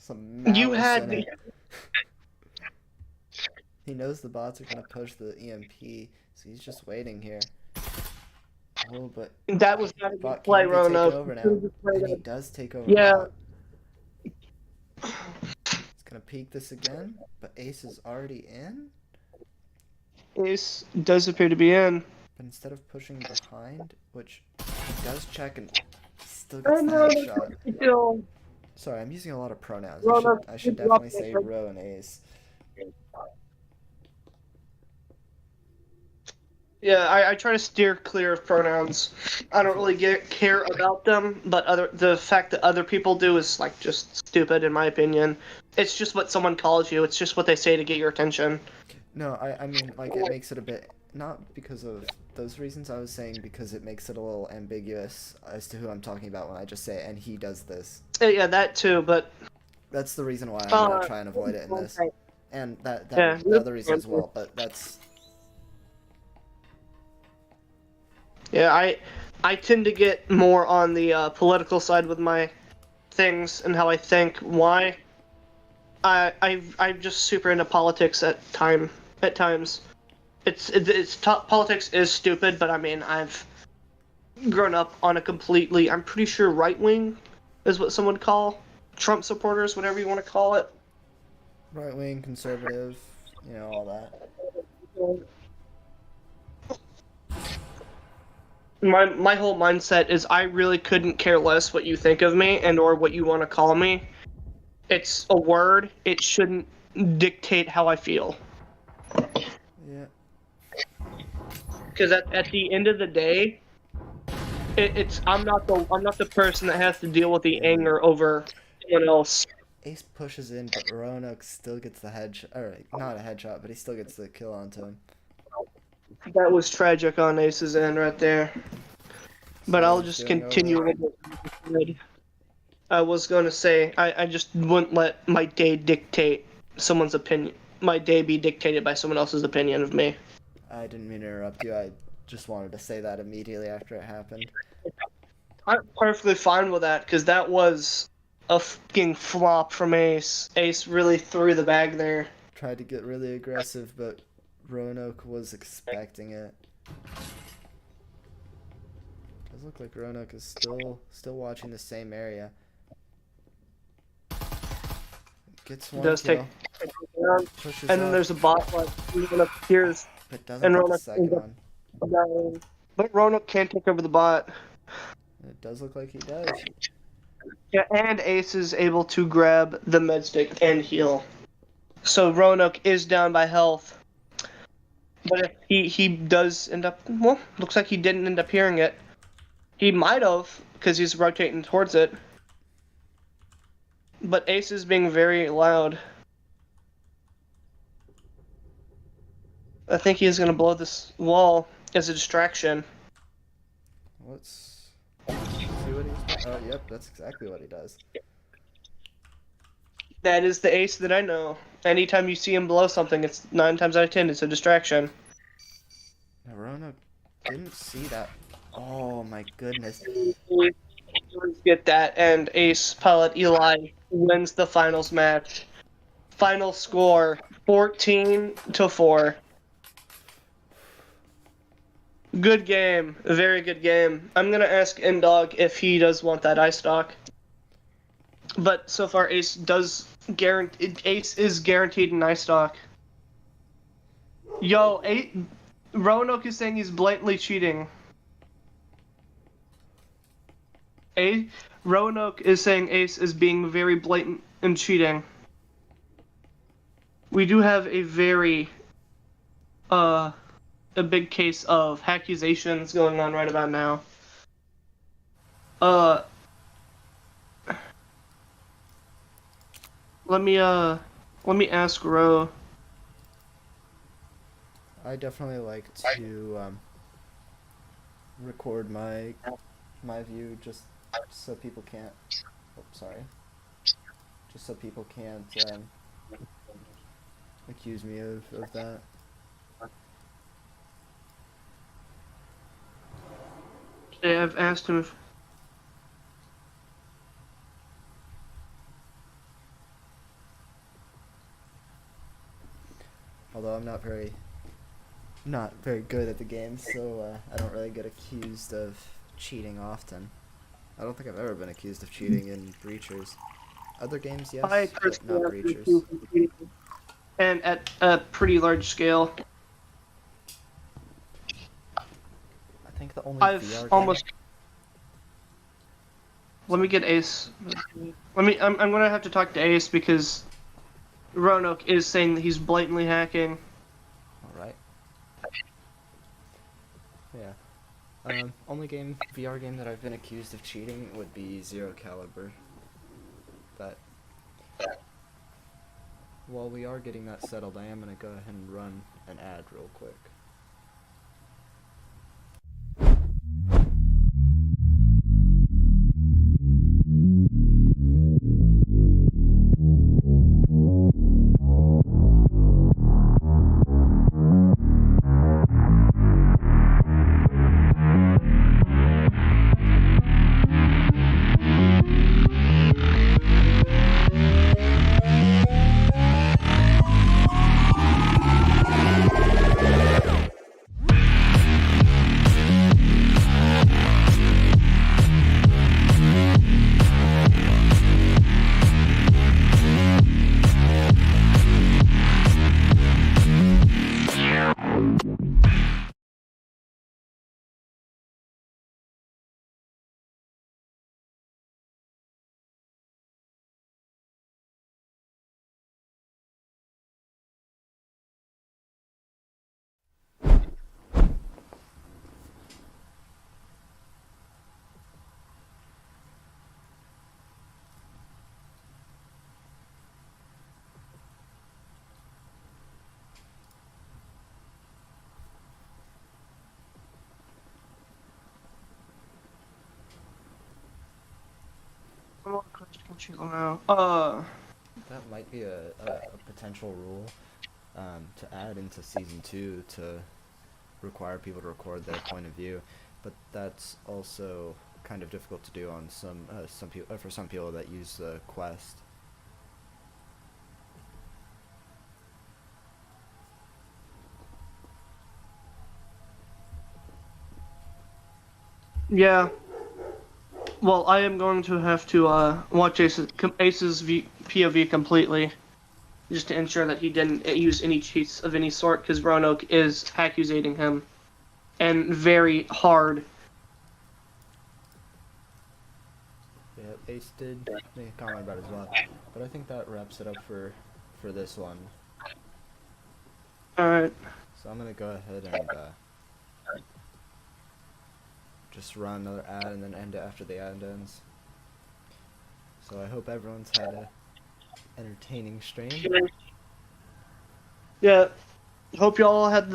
malice You had in it. He knows the bots are gonna push the EMP, so he's just waiting here. Oh, but That was not a good bot play, can be taken Roanoke. over now, and he does take over. Yeah. Bot. gonna peek this again, but Ace is already in. Ace does appear to be in. But instead of pushing behind, which he does check and still gets the headshot. Sorry, I'm using a lot of pronouns. I should definitely say Ro and Ace. Yeah, I try to steer clear of pronouns. I don't really care about them, but the fact that other people do is like just stupid in my opinion. It's just what someone calls you. It's just what they say to get your attention. No, I mean, like, it makes it a bit, not because of those reasons, I was saying because it makes it a little ambiguous as to who I'm talking about when I just say, and he does this. Yeah, that too, but... That's the reason why I'm gonna try and avoid it in this. And the other reason as well, but that's... Yeah, I tend to get more on the political side with my things and how I think. Why? I'm just super into politics at times. Politics is stupid, but I mean I've grown up on a completely, I'm pretty sure right wing is what some would call Trump supporters, whatever you want to call it. Right wing, conservative, you know, all that. My whole mindset is I really couldn't care less what you think of me and or what you want to call me. It's a word. It shouldn't dictate how I feel. Yeah. Because at the end of the day, I'm not the person that has to deal with the anger over someone else. Ace pushes in, but Rouanoke still gets the headshot, or not a headshot, but he still gets the kill onto him. That was tragic on Ace's end right there. But So I'll just continue. I was going to say, I just wouldn't let my day dictate someone's opinion. My day be dictated by someone else's opinion of me. I didn't mean to interrupt you. I just wanted to say that immediately after it happened. I'm perfectly fine with that, because that was a fucking flop from Ace. Ace really threw the bag there. Tried to get really aggressive, but Roanoke was expecting it. Does look like Roanoke is still watching the same area. Gets one Does kill. Pushes and then there's a bot like even appears. But doesn't get the second one. But Roanoke can't take over the bot. It does look like he does. Yeah, and Ace is able to grab the med stick and heal. So Roanoke is down by health. But if he does end up, well, looks like he didn't end up hearing it. He might have, because he's rotating towards it. But Ace is being very loud. I think he is going to blow this wall as a distraction. Let's see what he's... Oh, yep, that's exactly what he does. That is the Ace that I know. Anytime you see him blow something, it's 9 times out of 10, it's a distraction. Now, Roanoke didn't see that. Oh my goodness. Get that, and Ace Pilot Eli wins the finals match. Final score 14-4. Good game, very good game. I'm gonna ask Ndog if he does want that ice stock. But so far, Ace is guaranteed an ice stock. Yo, Roanoke is saying he's blatantly cheating. Roanoke is saying Ace is being very blatant and cheating. We do have a very, a big case of accusations going on right about now. Let me ask Ro. I definitely like to record my view just so people can't. Oh, sorry. Just so people can't accuse me of that. Yeah, I've asked him if. Although I'm not very good at the game, so I don't really get accused of cheating often. I don't think I've ever been accused of cheating in Breachers. Other games, yes, I but personally not have been breachers. competing, and at a pretty large scale. I think the only I've VR almost. game. Let me get Ace. I'm gonna have to talk to Ace because Roanoke is saying that he's blatantly hacking. All right. Yeah. Only VR game that I've been accused of cheating would be Zero Caliber. But while we are getting that settled, I am gonna go ahead and run an ad real quick. That might be a potential rule to add into season 2 to require people to record their point of view, but that's also kind of difficult to do on some people for some people that use the Quest. Yeah. Well, I am going to have to watch Ace's POV completely, just to ensure that he didn't use any cheats of any sort, because Roanoke is accusating him, and very hard. Yeah, Ace did make a comment about it as well, but I think that wraps it up for this one. Alright. So I'm gonna go ahead and just run another ad and then end it after the ad ends. So I hope everyone's had a entertaining stream. Yeah. Hope y'all had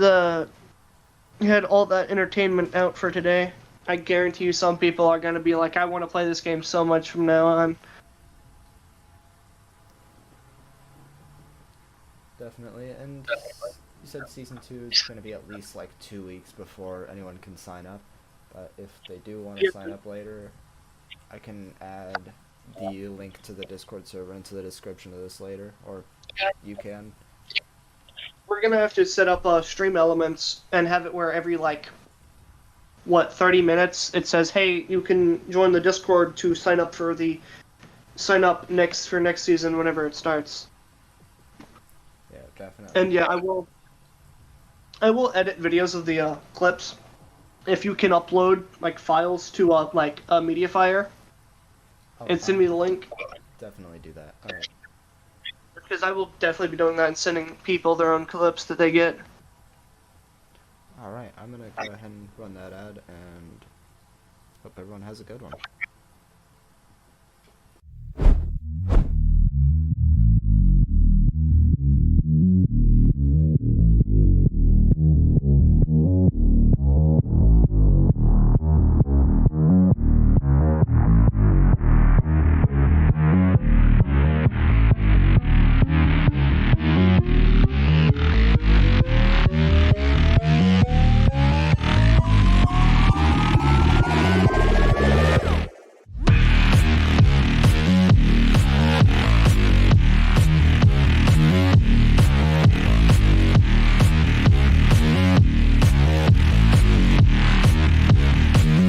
all that entertainment out for today. I guarantee you some people are gonna be like, I want to play this game so much from now on. Definitely, and you said season 2 is going to be at least like 2 weeks before anyone can sign up, but if they do want to sign up later, I can add the link to the Discord server into the description of this later, or you can. We're gonna have to set up stream elements and have it where every 30 minutes it says, hey, you can join the Discord to sign up for next season whenever it starts. Yeah, definitely. And yeah, I will edit videos of the clips. If you can upload files to a Mediafire and send me the link. Definitely do that. All right. Because I will definitely be doing that and sending people their own clips that they get. All right, I'm gonna go ahead and run that ad, and hope everyone has a good one.